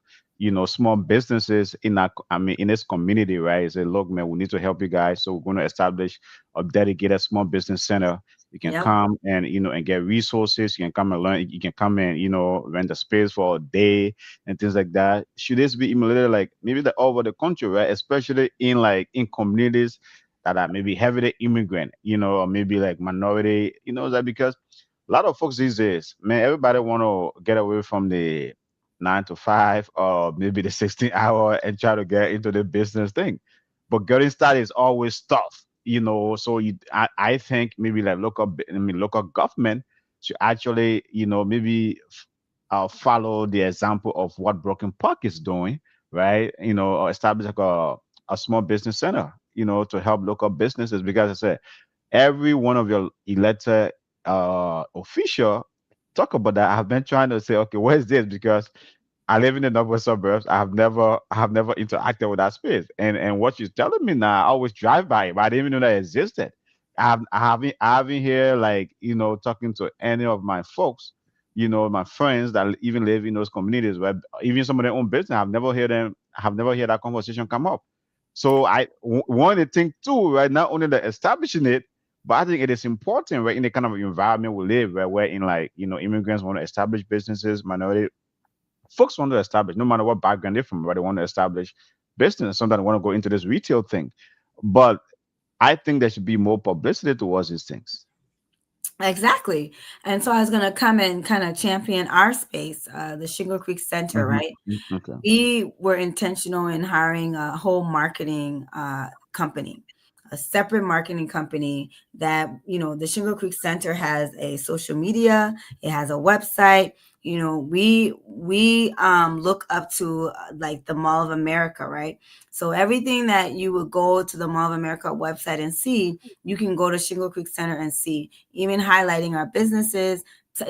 Speaker 2: small businesses in that, in this community, right? Say, look, man, we need to help you guys, so we're going to establish a dedicated small business center. You can
Speaker 3: Yep.
Speaker 2: come and and get resources. You can come and learn. You can come and rent a space for a day and things like that. Should this be emulated like maybe the all over the country, right? Especially in communities that are maybe heavily immigrant, or maybe like minority, that because a lot of folks these days, man, everybody want to get away from the 9 to 5 or maybe the 16 hour and try to get into the business thing. But getting started is always tough, So I think maybe like local government should actually, maybe follow the example of what Broken Park is doing, right? Or establish like a small business center, to help local businesses. Because I said every one of your elected official talk about that. I've been trying to say, okay, where's this? Because I live in the northern suburbs. I have never interacted with that space. And what you're telling me now, I always drive by it, but I didn't even know that it existed. I haven't here like talking to any of my folks, my friends that even live in those communities where even some of their own business, I have never heard that conversation come up. So one of the things too, right? Not only the establishing it, but I think it is important, right, in the kind of environment we live, where in like immigrants want to establish businesses, minority folks want to establish, no matter what background they're from, right? They want to establish business. Sometimes they want to go into this retail thing, but I think there should be more publicity towards these things.
Speaker 3: Exactly. And so I was going to come and kind of champion our space, the Shingle Creek Center,
Speaker 2: Hmm.
Speaker 3: right?
Speaker 2: Okay.
Speaker 3: We were intentional in hiring a whole marketing company, a separate marketing company that, the Shingle Creek Center has a social media, it has a website. We look up to like the Mall of America, right? So everything that you would go to the Mall of America website and see, you can go to Shingle Creek Center and see, even highlighting our businesses.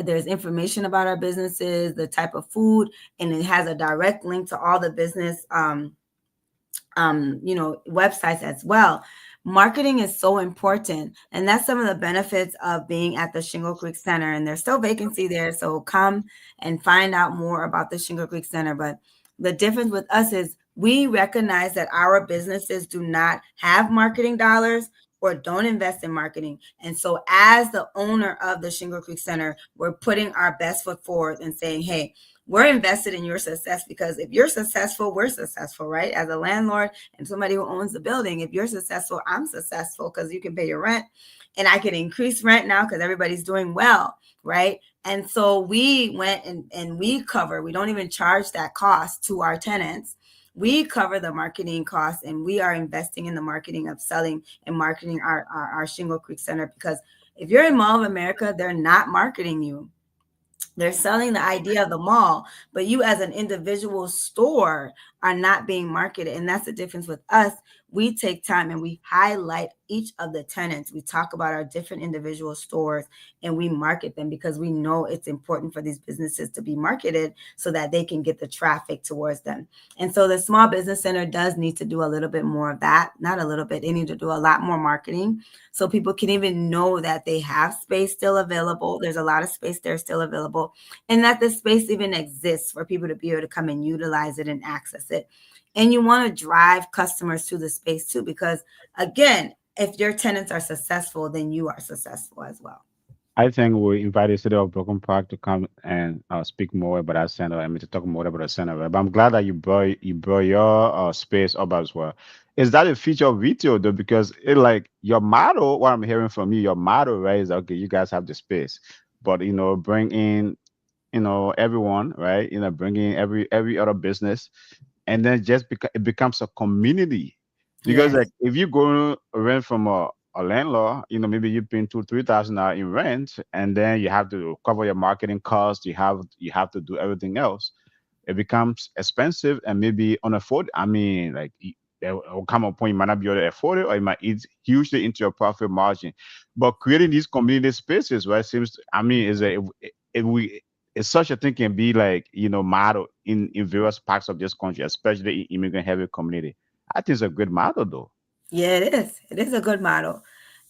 Speaker 3: There's information about our businesses, the type of food, and it has a direct link to all the business websites as well. Marketing is so important, and that's some of the benefits of being at the Shingle Creek Center. And there's still vacancy there, so come and find out more about the Shingle Creek Center. But the difference with us is we recognize that our businesses do not have marketing dollars or don't invest in marketing. And so as the owner of the Shingle Creek Center, we're putting our best foot forward and saying, hey, we're invested in your success, because if you're successful, we're successful, right? As a landlord and somebody who owns the building, if you're successful, I'm successful, because you can pay your rent, and I can increase rent now because everybody's doing well, right? And so we went and we don't even charge that cost to our tenants. We cover the marketing costs, and we are investing in the marketing of selling and marketing our Shingle Creek Center, because if you're in Mall of America, they're not marketing you. They're selling the idea of the mall, but you as an individual store are not being marketed. And that's the difference with us. We take time and we highlight each of the tenants. We talk about our different individual stores and we market them because we know it's important for these businesses to be marketed so that they can get the traffic towards them. And so the Small Business Center does need to do a little bit more of that. Not a little bit, they need to do a lot more marketing so people can even know that they have space still available. There's a lot of space there still available, and that the space even exists for people to be able to come and utilize it and access it. And you want to drive customers to the space too, because again, if your tenants are successful, then you are successful as well.
Speaker 2: I think we invited City of Brooklyn Park to come and speak more about that center. I mean, to talk more about the center. Right? But I'm glad that you brought your space up as well. Is that a feature of retail though? Because it like your motto, what I'm hearing from you, your motto, right, is okay. You guys have the space, but bring in everyone, right? Bring in every other business, and then it becomes a community. Because like
Speaker 3: Yes.
Speaker 2: if you go rent from a landlord, maybe you paying 2 3 thousand in rent, and then you have to cover your marketing costs, you have to do everything else. It becomes expensive and maybe unaffordable. I mean, like there will come a point you might not be able to afford it, or it might eat hugely into your profit margin. But creating these community spaces, right, I mean, is a if we it's such a thing can be like model in various parts of this country, especially in immigrant heavy community. I think it's a good model though.
Speaker 3: Yeah, it is. It is a good model,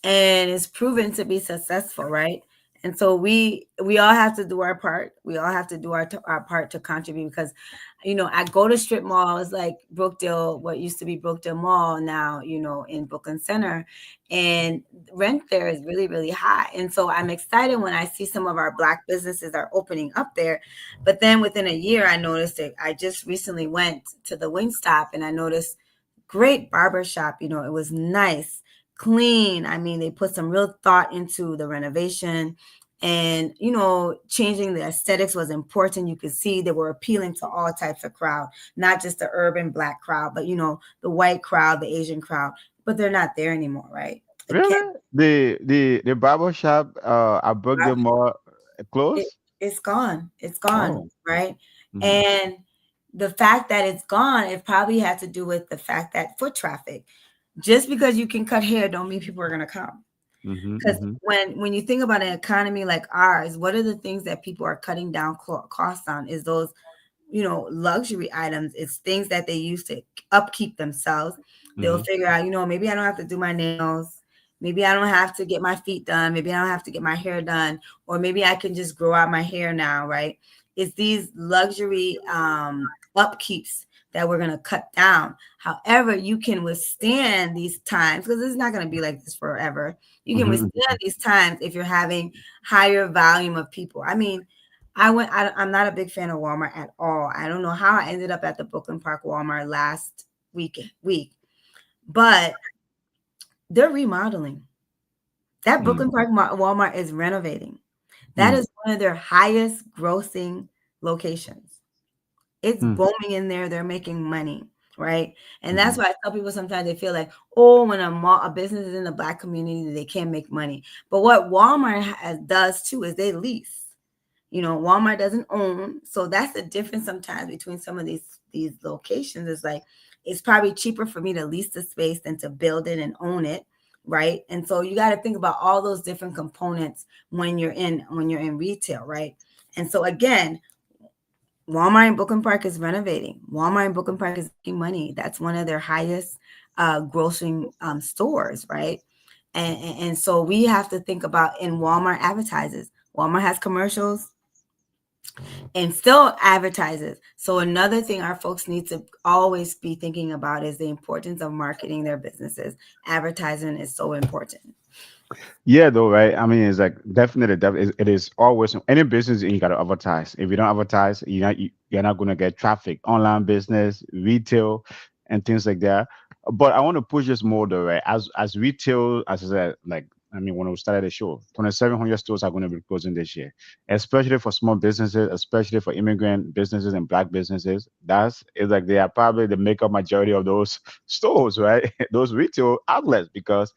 Speaker 3: and it's proven to be successful, right? And so we all have to do our part. We all have to do our part to contribute because, I go to strip malls like Brookdale, what used to be Brookdale Mall, now in Brooklyn Center, and rent there is really really high. And so I'm excited when I see some of our Black businesses are opening up there. But then within a year, I noticed it. I just recently went to the Wingstop and I noticed great barber shop. It was nice, clean. I mean, they put some real thought into the renovation, and changing the aesthetics was important. You could see they were appealing to all types of crowd, not just the urban Black crowd, but the white crowd, the Asian crowd. But they're not there anymore, right? Again,
Speaker 2: Really? The barber shop I booked them more
Speaker 3: it,
Speaker 2: close.
Speaker 3: it's gone. It's gone,
Speaker 2: Oh.
Speaker 3: right?
Speaker 2: Mm-hmm.
Speaker 3: And the fact that it's gone, it probably had to do with the fact that foot traffic. Just because you can cut hair don't mean people are going to come.
Speaker 2: Mm-hmm.
Speaker 3: Because
Speaker 2: Mm-hmm.
Speaker 3: when you think about an economy like ours, what are the things that people are cutting down costs on? Is those luxury items. It's things that they use to upkeep themselves. They'll
Speaker 2: Mm-hmm.
Speaker 3: figure out, maybe I don't have to do my nails. Maybe I don't have to get my feet done. Maybe I don't have to get my hair done. Or maybe I can just grow out my hair now, right? It's these luxury upkeeps that we're going to cut down. However, you can withstand these times because it's not going to be like this forever. You can
Speaker 2: Mm-hmm.
Speaker 3: withstand these times if you're having higher volume of people. I mean, I'm not a big fan of Walmart at all. I don't know how I ended up at the Brooklyn Park Walmart last week, but they're remodeling. That
Speaker 2: Mm-hmm.
Speaker 3: Brooklyn Park Walmart is renovating. That
Speaker 2: Mm-hmm.
Speaker 3: is one of their highest grossing locations. It's booming in there. They're making money, right? And
Speaker 2: Mm-hmm.
Speaker 3: that's why I tell people sometimes they feel like, oh, when a business is in the Black community, they can't make money. But what Walmart does too is they lease. Walmart doesn't own, so that's the difference sometimes between some of these locations. Is like it's probably cheaper for me to lease the space than to build it and own it, right? And so you got to think about all those different components when you're in retail, right? And so again, Walmart in Brooklyn Park is renovating. Walmart in Brooklyn Park is making money. That's one of their highest grossing stores, right? And so we have to think about, in Walmart advertises. Walmart has commercials and still advertises. So another thing our folks need to always be thinking about is the importance of marketing their businesses. Advertising is so important.
Speaker 2: Yeah, though, right? I mean, it's like definitely, it is always any business you got to advertise. If you don't advertise, you're not going to get traffic. Online business, retail, and things like that. But I want to push this more, though, right? As retail, as I said, like I mean, when we started the show, 2,700 stores are going to be closing this year, especially for small businesses, especially for immigrant businesses and Black businesses. That's it's like they are probably the makeup majority of those stores, right? Those retail outlets because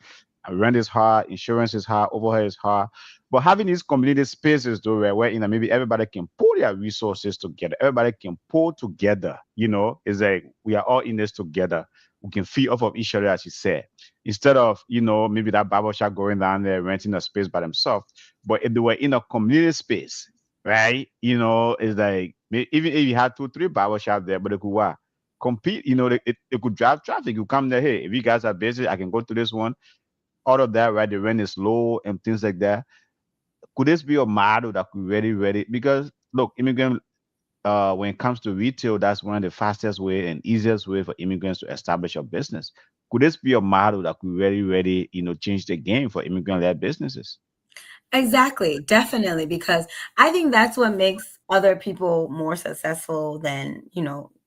Speaker 2: rent is high, insurance is high, overhead is high. But having these community spaces though, where maybe everybody can pull their resources together, everybody can pull together, it's like we are all in this together. We can feed off of each other, as you said, instead of maybe that barber shop going down there renting a space by themselves. But if they were in a community space, right, it's like even if you had 2 3 barber shop there, but they could what compete, it could drive traffic. You come there, hey, if you guys are busy, I can go to this one. All of that, right? The rent is low and things like that. Could this be a model that could really, because look, immigrant, when it comes to retail, that's one of the fastest way and easiest way for immigrants to establish a business. Could this be a model that could really, change the game for immigrant-led businesses?
Speaker 3: Exactly, definitely, because I think that's what makes other people more successful than,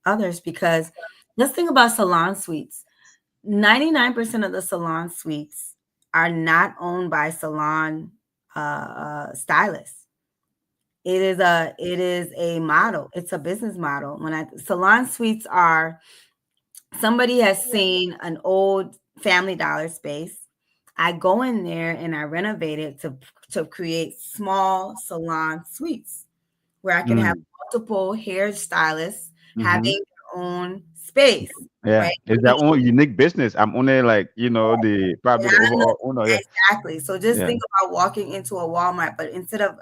Speaker 3: others. Because let's think about salon suites. 99% of the salon suites are not owned by salon stylists. It is a model. It's a business model. Salon suites are, somebody has seen an old Family Dollar space. I go in there and I renovate it to create small salon suites where I can have
Speaker 2: Mm.
Speaker 3: multiple hairstylists
Speaker 2: Mm-hmm.
Speaker 3: having their own space,
Speaker 2: Yeah,
Speaker 3: right?
Speaker 2: it's their own unique business. I'm only like, the probably the
Speaker 3: And
Speaker 2: overall owner. Yeah,
Speaker 3: exactly. So just
Speaker 2: yeah.
Speaker 3: think about walking into a Walmart, but instead of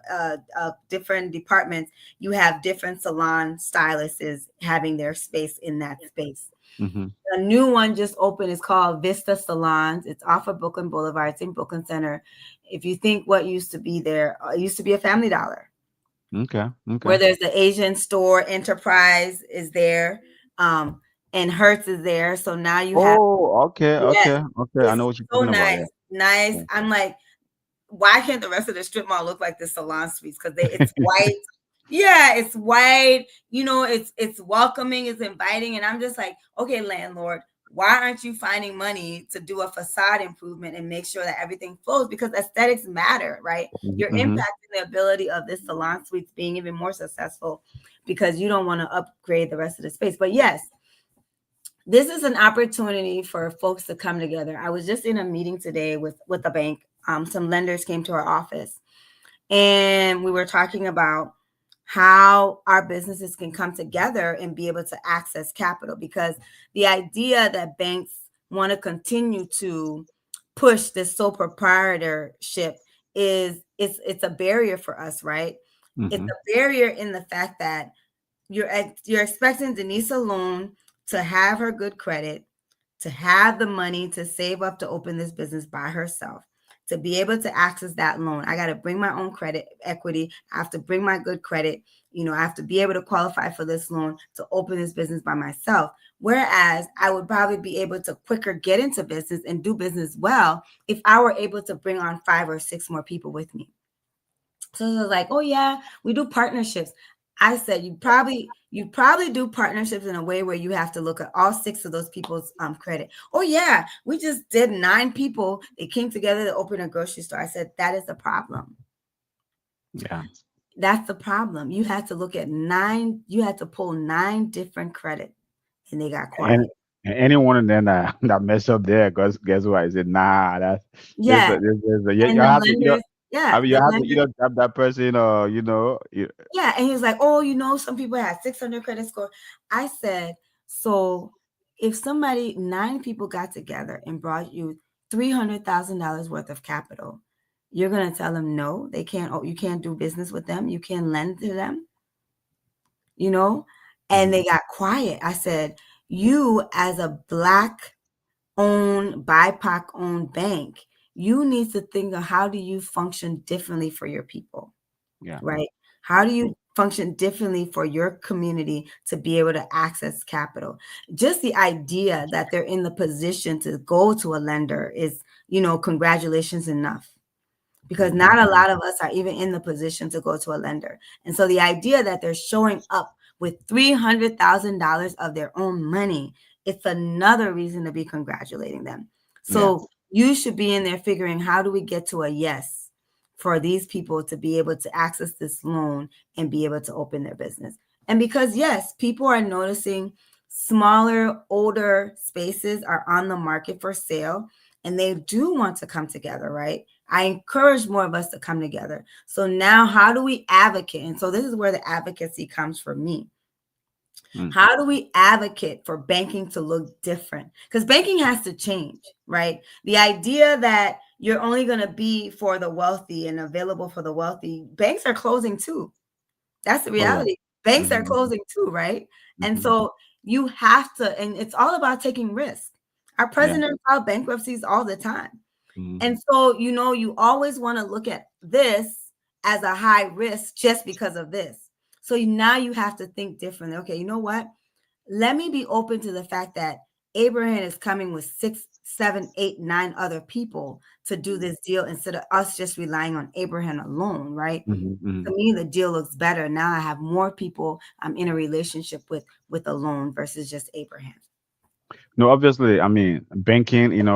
Speaker 3: different departments, you have different salon stylists having their space in that space.
Speaker 2: Mm-hmm.
Speaker 3: A new one just opened. It's called Vista Salons. It's off of Brooklyn Boulevard. It's in Brooklyn Center. If you think what used to be there, it used to be a Family Dollar,
Speaker 2: Okay, okay.
Speaker 3: where there's the Asian store. Enterprise is there, and Hertz is there. So now you have,
Speaker 2: Oh, okay,
Speaker 3: yes,
Speaker 2: okay, okay. I
Speaker 3: it's
Speaker 2: know what you're
Speaker 3: so
Speaker 2: talking about.
Speaker 3: nice, nice.
Speaker 2: Yeah.
Speaker 3: I'm like, why can't the rest of the strip mall look like the salon suites? Because it's white. Yeah, it's white. It's welcoming, it's inviting, and I'm just like, okay, landlord, why aren't you finding money to do a facade improvement and make sure that everything flows? Because aesthetics matter, right? You're
Speaker 2: Mm-hmm.
Speaker 3: impacting the ability of this salon suites being even more successful because you don't want to upgrade the rest of the space. But yes, this is an opportunity for folks to come together. I was just in a meeting today with a bank. Some lenders came to our office, and we were talking about how our businesses can come together and be able to access capital, because the idea that banks want to continue to push this sole proprietorship it's a barrier for us, right? It's
Speaker 2: Mm-hmm.
Speaker 3: a barrier in the fact that you're expecting Denise alone to have her good credit, to have the money to save up to open this business by herself, to be able to access that loan. I got to bring my own credit equity. I have to bring my good credit. I have to be able to qualify for this loan to open this business by myself. Whereas I would probably be able to quicker get into business and do business well if I were able to bring on 5 or 6 more people with me. So it was like, oh yeah, we do partnerships. I said you probably do partnerships in a way where you have to look at all 6 of those people's credit. Oh yeah, we just did 9 people. They came together to open a grocery store. I said that is the problem.
Speaker 2: Yeah.
Speaker 3: That's the problem. You had to look at 9. You had to pull 9 different credit, and they got quiet.
Speaker 2: And any one of them that mess up there, because guess what? I said, nah, that's
Speaker 3: Yeah, and
Speaker 2: you
Speaker 3: the
Speaker 2: have to
Speaker 3: lenders. Yeah,
Speaker 2: you
Speaker 3: the
Speaker 2: have to
Speaker 3: lenders.
Speaker 2: grab that person, or
Speaker 3: Yeah, and he was like, "Oh, some people had 600 credit score." I said, "So, if 9 people got together and brought you $300,000 worth of capital, you're gonna tell them no, they can't. Oh, you can't do business with them. You can't lend to them, you know?" And
Speaker 2: Mhm.
Speaker 3: they got quiet. I said, "You, as a Black-owned, BIPOC-owned bank, you need to think of how do you function differently for your people."
Speaker 2: Yeah.
Speaker 3: Right? How do you function differently for your community to be able to access capital? Just the idea that they're in the position to go to a lender is, congratulations enough, because
Speaker 2: Mhm.
Speaker 3: not a lot of us are even in the position to go to a lender. And so the idea that they're showing up with $300,000 of their own money, it's another reason to be congratulating them.
Speaker 2: Yeah.
Speaker 3: So you should be in there figuring, how do we get to a yes for these people to be able to access this loan and be able to open their business? And because, yes, people are noticing smaller, older spaces are on the market for sale. and they do want to come together, right? I encourage more of us to come together. So now how do we advocate? And so this is where the advocacy comes from me.
Speaker 2: Mm.
Speaker 3: How do we advocate for banking to look different? Because banking has to change, right? The idea that you're only going to be for the wealthy and available for the wealthy, banks are closing too. That's the
Speaker 2: Oh yeah.
Speaker 3: reality. Banks are
Speaker 2: Mm-hmm.
Speaker 3: closing too, right? And
Speaker 2: Mm-hmm.
Speaker 3: so you have to, and it's all about taking risks. Our
Speaker 2: Yeah.
Speaker 3: president filed bankruptcies all the time.
Speaker 2: Mm-hmm.
Speaker 3: And so, you always want to look at this as a high risk just because of this. So now you have to think differently. Okay, you know what? Let me be open to the fact that Abraham is coming with 6, 7, 8, 9 other people to do this deal instead of us just relying on Abraham alone, right?
Speaker 2: Mm-hmm. Mm-hmm.
Speaker 3: To me, the deal looks better. Now I have more people I'm in a relationship with alone versus just Abraham.
Speaker 2: No, obviously, I mean, banking,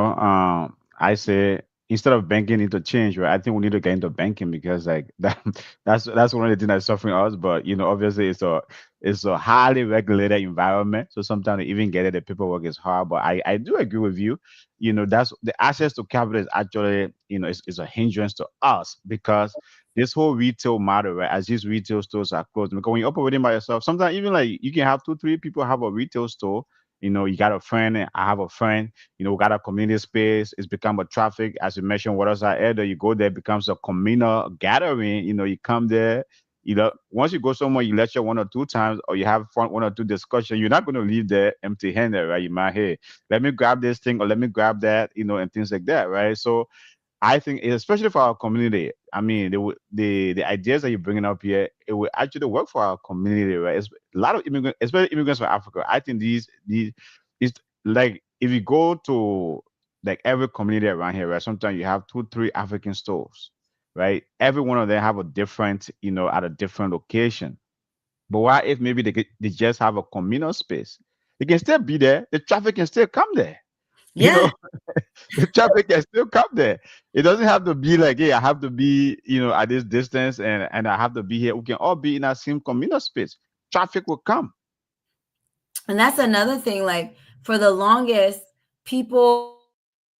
Speaker 2: I say instead of banking into change, right? I think we need to get into banking because like that's one of the things that's suffering us. But obviously it's a highly regulated environment. So sometimes even getting the paperwork is hard. But I do agree with you. That's the access to capital is actually, is a hindrance to us because this whole retail model, right? As these retail stores are closed, because when you're operating by yourself, sometimes even like you can have two, three people have a retail store. You got a friend, and I have a friend, we got a community space. It's become a traffic, as you mentioned, what else I added. You go there, it becomes a communal gathering. You come there, once you go somewhere, you lecture one or two times, or you have fun, one or two discussion, you're not going to leave there empty handed, right? You might, hey, let me grab this thing, or let me grab that, and things like that, right? So I think, especially for our community, I mean, the ideas that you're bringing up here, it will actually work for our community, right? It's a lot of immigrants, especially immigrants from Africa. I think these is like if you go to like every community around here, right? Sometimes you have two, three African stores, right? Every one of them have a different, at a different location. But what if maybe they just have a communal space? They can still be there. The traffic can still come there. You
Speaker 3: Yeah.
Speaker 2: know, the traffic can still come there. It doesn't have to be like, hey, I have to be, at this distance and I have to be here. We can all be in that same communal space. Traffic will come.
Speaker 3: And that's another thing. Like for the longest, people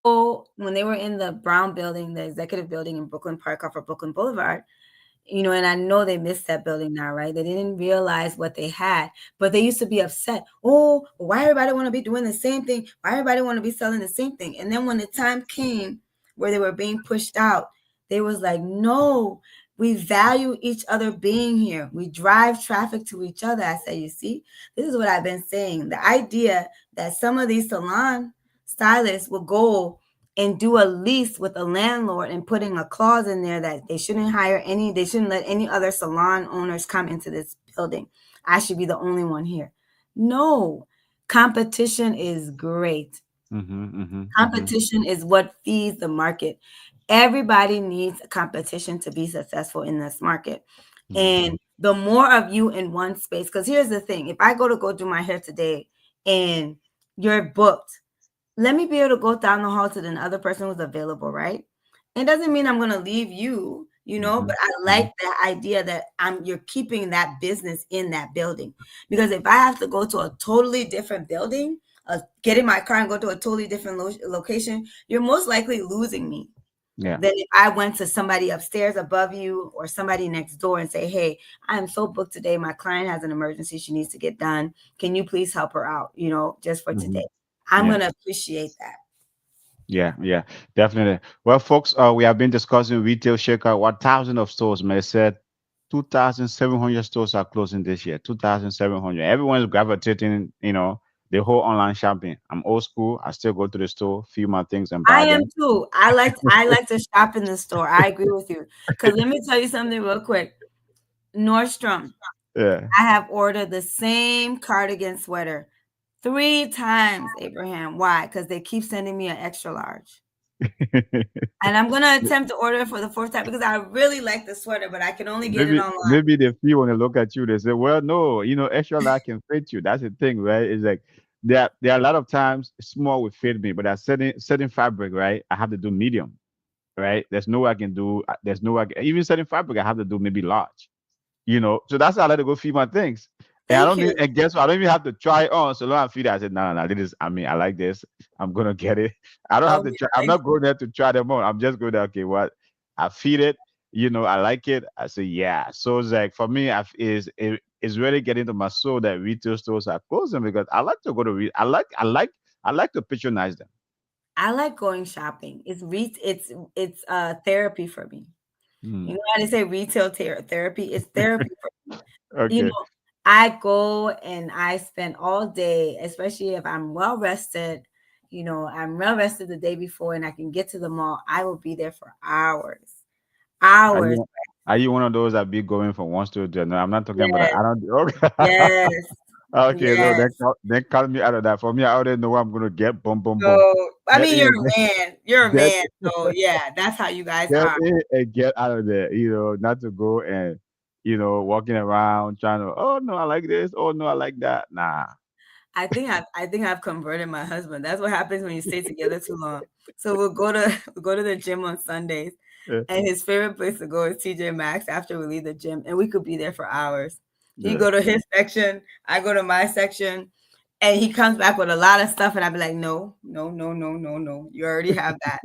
Speaker 3: when they were in the Brown building, the executive building in Brooklyn Park off of Brooklyn Boulevard, and I know they missed that building now, right? They didn't realize what they had, but they used to be upset. Oh, why everybody want to be doing the same thing? Why everybody want to be selling the same thing? And then when the time came where they were being pushed out, they was like, no, we value each other being here. We drive traffic to each other. I said, you see, this is what I've been saying. The idea that some of these salon stylists will go and do a lease with a landlord and putting a clause in there that they shouldn't let any other salon owners come into this building. I should be the only one here. No, competition is great.
Speaker 2: Mm-hmm, mm-hmm, mm-hmm,
Speaker 3: Competition is what feeds the market. Everybody needs competition to be successful in this market.
Speaker 2: mm-hmm.
Speaker 3: And the more of you in one space, because here's the thing, if I go do my hair today and you're booked, let me be able to go down the hall to the other person who's available, right? It doesn't mean I'm going to leave you,
Speaker 2: Mm-hmm.
Speaker 3: but I
Speaker 2: Mm-hmm.
Speaker 3: like the idea that you're keeping that business in that building. Because if I have to go to a totally different building, get in my car and go to a totally different location, you're most likely losing me
Speaker 2: Yeah.
Speaker 3: than if I went to somebody upstairs above you or somebody next door and say, hey, I'm so booked today. My client has an emergency she needs to get done. Can you please help her out, just for
Speaker 2: Mm-hmm.
Speaker 3: today? I'm
Speaker 2: Yeah.
Speaker 3: going to appreciate that.
Speaker 2: Yeah, yeah, definitely. Well, folks, we have been discussing retail shakeout. What thousand of stores, man, said 2,700 stores are closing this year. 2,700. Everyone's gravitating, the whole online shopping. I'm old school. I still go to the store, feel my things, and
Speaker 3: I
Speaker 2: buy
Speaker 3: am
Speaker 2: them.
Speaker 3: too. I like to shop in the store. I agree with you. Because let me tell you something real quick. Nordstrom,
Speaker 2: Yeah.
Speaker 3: I have ordered the same cardigan sweater 3 times, Abraham. Why? Because they keep sending me an extra large. And I'm gonna attempt to order it for the fourth time because I really like the sweater, but I can only get it
Speaker 2: maybe
Speaker 3: online.
Speaker 2: maybe they feel when they look at you, they say, "Well, no, extra large can fit you." That's the thing, right? It's like there are a lot of times small will fit me, but at certain fabric, right? I have to do medium, right? There's no way I can do. There's no way even certain fabric I have to do maybe large. So that's how I let it go feed my things. And I
Speaker 3: Thank
Speaker 2: don't need,
Speaker 3: you.
Speaker 2: and guess what? I don't even have to try it on. So long I feel it, I said, no, no, no, this is, I mean, I like this. I'm gonna get it. I don't
Speaker 3: Oh,
Speaker 2: have to
Speaker 3: yeah,
Speaker 2: try. I'm
Speaker 3: thank
Speaker 2: not
Speaker 3: you.
Speaker 2: going there to try them on. I'm just going there, okay, what? I feed it, I like it. I say, yeah. So it's like for me, is really getting to my soul that retail stores are closing because I like to go to I like to patronize them.
Speaker 3: I like going shopping. It's therapy for me. You
Speaker 2: Hmm.
Speaker 3: know how they say retail therapy? It's therapy for me. You
Speaker 2: Okay.
Speaker 3: know, I go and I spend all day, especially if I'm well rested. I'm well rested the day before and I can get to the mall. I will be there for hours.
Speaker 2: Are
Speaker 3: Hours.
Speaker 2: you are you one of those that be going from one store to another? I'm not talking about that.
Speaker 3: Yes,
Speaker 2: I don't. Okay.
Speaker 3: yes,
Speaker 2: Okay, no,
Speaker 3: yes.
Speaker 2: then cut me out of that. For me, I already know what I'm gonna get. Boom, boom, boom.
Speaker 3: So, I
Speaker 2: Get
Speaker 3: mean, you're
Speaker 2: in,
Speaker 3: a man. You're a
Speaker 2: get
Speaker 3: man. So, yeah, that's how you guys
Speaker 2: get
Speaker 3: are.
Speaker 2: in and get out of there. Not to go and walking around trying to. Oh no, I like this. Oh no, I like that. Nah.
Speaker 3: I think I've converted my husband. That's what happens when you stay together too long. So we'll go to we'll go to the gym on Sundays,
Speaker 2: Yeah,
Speaker 3: and his favorite place to go is TJ Maxx after we leave the gym, and we could be there for hours. He
Speaker 2: yeah.
Speaker 3: go to his section, I go to my section, and he comes back with a lot of stuff, and I'd be like, no, no, no, no, no, no, you already have that.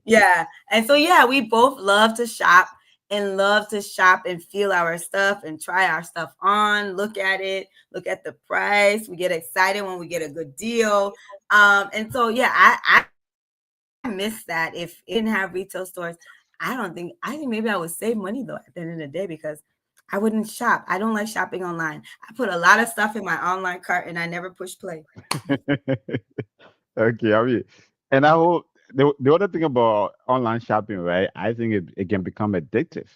Speaker 3: Yeah, and so yeah, we both love to shop and love to shop and feel our stuff and try our stuff on, look at it, look at the price. We get excited when we get a good deal. And so yeah, I miss that. If it didn't have retail stores, I think maybe I would save money though at the end of the day because I wouldn't shop. I don't like shopping online. I put a lot of stuff in my online cart and I never push play.
Speaker 2: Okay, I mean, and I hope the other thing about online shopping, right? I think it can become addictive.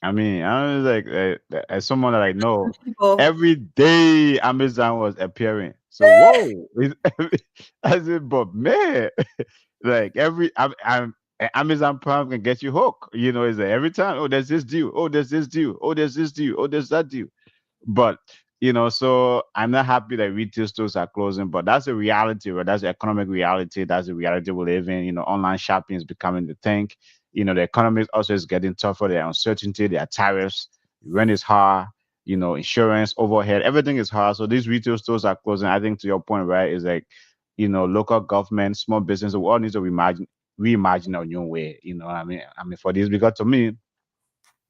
Speaker 2: I mean, I was like, as someone that I know,
Speaker 3: People,
Speaker 2: every day Amazon was appearing. So, whoa, I said, but man, like Amazon Prime can get you hooked. It's like every time, oh, there's this deal, oh, there's this deal, oh, there's this deal, oh, there's that deal. But so I'm not happy that retail stores are closing, but that's a reality, right? That's the economic reality. That's the reality we live in. Online shopping is becoming the thing. The economy also is getting tougher. There are uncertainty, there are tariffs, rent is high, insurance, overhead, everything is hard. So these retail stores are closing. I think to your point, right, is like, local government, small business, we all need to reimagine our new way. What I mean? For this, because to me,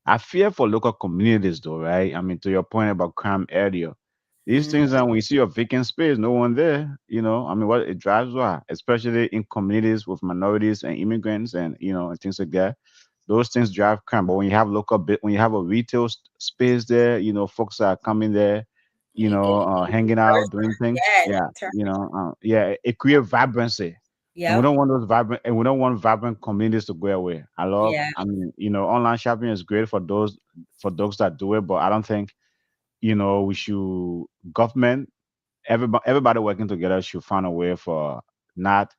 Speaker 2: I fear for local communities, though, right? I mean, to your point about crime earlier, these
Speaker 3: mm,
Speaker 2: things, and when you see a vacant space, no one there, what it drives why, especially in communities with minorities and immigrants and, and things like that. Those things drive crime. But when you have when you have a retail space there, folks are coming there, hanging out, doing things.
Speaker 3: yeah,
Speaker 2: Yeah,
Speaker 3: turn,
Speaker 2: yeah, it creates vibrancy, and we
Speaker 3: yep,
Speaker 2: don't want those vibrant and we don't want vibrant communities to go away.
Speaker 3: yeah.
Speaker 2: I mean, online shopping is great for those that do it, but I don't think, we should government everybody working together should find a way for not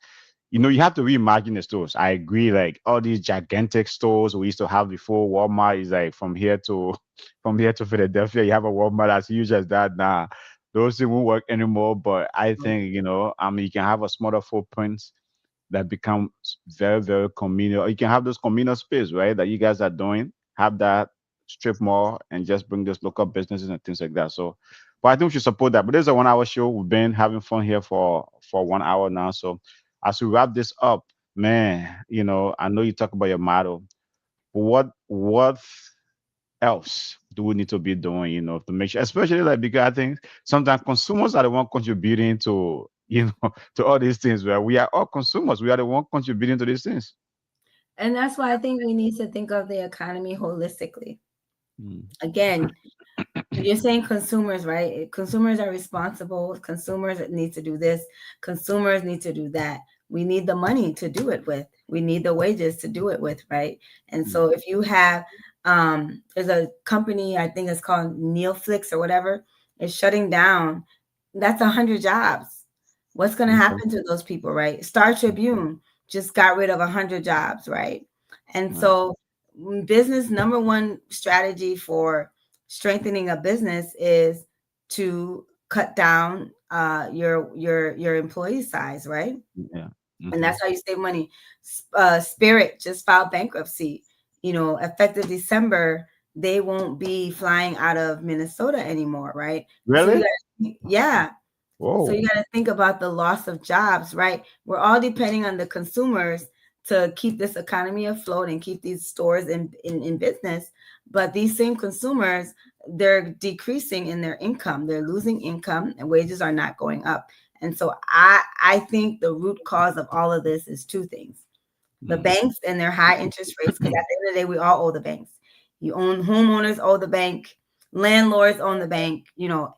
Speaker 2: you have to reimagine the stores. I agree, like all these gigantic stores we used to have before Walmart is like from here to from here to Philadelphia, you have a Walmart as huge as that. Nah, those things won't work anymore. But I think, I mean, you can have a smaller footprint that becomes very, very communal. You can have those communal space, right? That you guys are doing. Have that strip mall and just bring those local businesses and things like that. So, but I think we should support that. But this is a 1 hour show. We've been having fun here for 1 hour now. So, as we wrap this up, man, I know you talk about your model. What else do we need to be doing, to make sure, especially like because I think sometimes consumers are the one contributing to, to all these things where we are all consumers. We are the one contributing to these things.
Speaker 3: And that's why I think we need to think of the economy holistically.
Speaker 2: Mm,
Speaker 3: Again, you're saying consumers, right? Consumers are responsible. Consumers need to do this. Consumers need to do that. We need the money to do it with. We need the wages to do it with, right? And
Speaker 2: mm,
Speaker 3: so if you have, there's a company, I think it's called Neoflix or whatever, is shutting down. That's 100 jobs. What's going to
Speaker 2: okay,
Speaker 3: happen to those people, right? Star Tribune just got rid of 100 jobs, right? And
Speaker 2: right,
Speaker 3: so business number one strategy for strengthening a business is to cut down your employee size, right?
Speaker 2: yeah,
Speaker 3: And
Speaker 2: hmm,
Speaker 3: that's how you save money. Spirit just filed bankruptcy. Effective December, they won't be flying out of Minnesota anymore, right? So
Speaker 2: Really?
Speaker 3: yeah. So
Speaker 2: Whoa.
Speaker 3: you got to think about the loss of jobs, right? We're all depending on the consumers to keep this economy afloat and keep these stores in business. But these same consumers, they're decreasing in their income. They're losing income and wages are not going up. And so I think the root cause of all of this is two things: the
Speaker 2: Mm.
Speaker 3: banks and their high interest rates, because at the end of the day, we all owe the banks. You own homeowners owe the bank, landlords own the bank,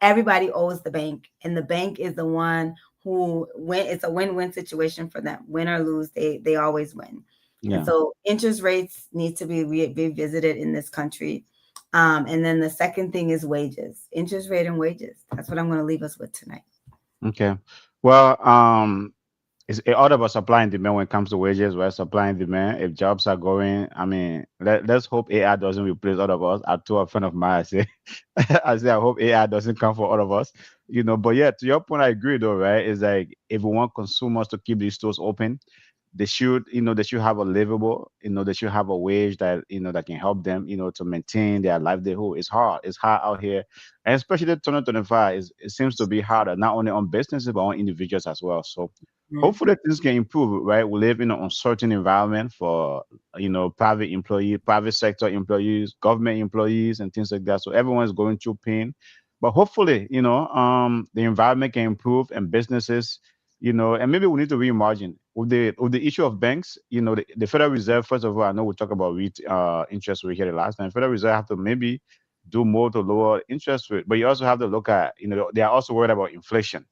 Speaker 3: everybody owes the bank. And the bank is the one who when it's a win-win situation for them. Win or lose, they always win. And
Speaker 2: Yeah.
Speaker 3: so interest rates need to be revisited in this country. And then the second thing is wages, interest rate and wages. That's what I'm going to leave us with tonight.
Speaker 2: Okay. Well, it's all about supply and demand when it comes to wages, right? Supply and demand. If jobs are going, I mean, let's hope AI doesn't replace all of us. I told a friend of mine, I say, I hope AI doesn't come for all of us, But yeah, to your point, I agree though, right? It's like if we want consumers to keep these stores open, they should have a livable, they should have a wage that, that can help them, to maintain their livelihood. It's hard out here, and especially 2025 it seems to be harder, not only on businesses but on individuals as well. So
Speaker 3: Mm.
Speaker 2: hopefully things can improve, right? We live in an uncertain environment for, private sector employees, government employees, and things like that. So everyone's going through pain, but hopefully, the environment can improve and businesses, and maybe we need to reimagine with the issue of banks. The Federal Reserve, first of all, I know we talked about interest rate here the last time. Federal Reserve have to maybe do more to lower interest rate, but you also have to look at, they are also worried about inflation.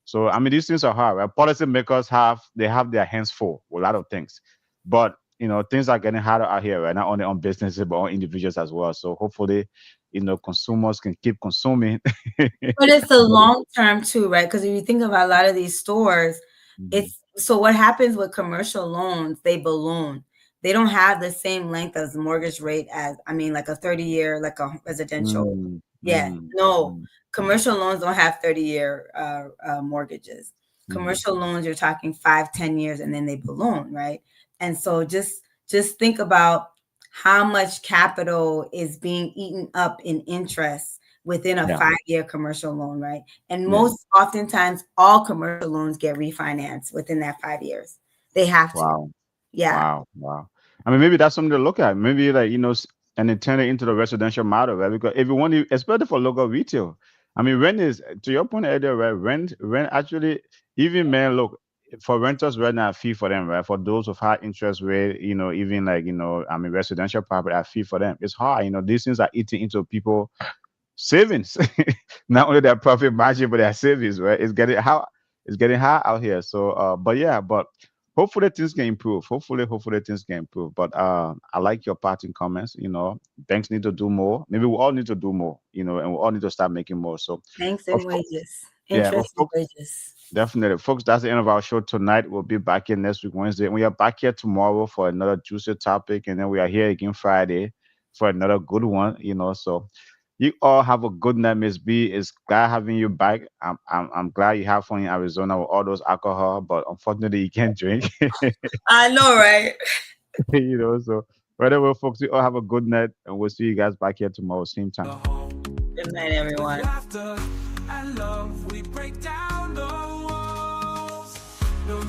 Speaker 2: So I mean, these things are hard, right? Policymakers have their hands full with a lot of things, but things are getting harder out here, right? Not only on businesses but on individuals as well. So hopefully, consumers can keep consuming.
Speaker 3: But it's a long term too, right? Because if you think about a lot of these stores,
Speaker 2: Mhm.
Speaker 3: it's so what happens with commercial loans, they balloon. They don't have the same length as mortgage rate as, I mean, like a 30-year, like a residential.
Speaker 2: Mm,
Speaker 3: Yeah,
Speaker 2: mm,
Speaker 3: no,
Speaker 2: mm, mm.
Speaker 3: commercial loans don't have 30-year mortgages.
Speaker 2: Mhm.
Speaker 3: Commercial loans, you're talking 5, 10 years, and then they balloon, right? And so just think about how much capital is being eaten up in interest within a
Speaker 2: Yeah,
Speaker 3: 5-year commercial loan, right? And
Speaker 2: yeah.
Speaker 3: most oftentimes, all commercial loans get refinanced within that 5 years. They have to.
Speaker 2: Wow.
Speaker 3: Yeah.
Speaker 2: Wow, wow. I mean, maybe that's something to look at. Maybe like and then turn it into the residential model, right? Because if you want to, especially for local retail, I mean, rent is to your point earlier, right? Rent actually, even man, look for renters right now, a fee for them, right? For those with high interest rate, even like I mean, residential property, a fee for them. It's hard, these things are eating into people savings, not only their profit margin but their savings, right? It's getting hard out here. So but yeah, but hopefully things can improve. Hopefully things can improve. But I like your parting comments. Banks need to do more. Maybe we all need to do more, and we all need to start making more. So
Speaker 3: Thanks
Speaker 2: of
Speaker 3: and
Speaker 2: course,
Speaker 3: wages.
Speaker 2: yeah, well,
Speaker 3: Interest and
Speaker 2: folks,
Speaker 3: wages.
Speaker 2: definitely, folks, that's the end of our show tonight. We'll be back here next week Wednesday. We are back here tomorrow for another juicy topic, and then we are here again Friday for another good one. So you all have a good night, Miss B. It's glad having you back. I'm glad you have fun in Arizona with all those alcohol, but unfortunately you can't drink.
Speaker 3: I know, right?
Speaker 2: So whatever, folks, you all have a good night, and we'll see you guys back here tomorrow, same time.
Speaker 3: Good night,
Speaker 1: With
Speaker 3: everyone.
Speaker 1: laughter and love, we break down the walls. No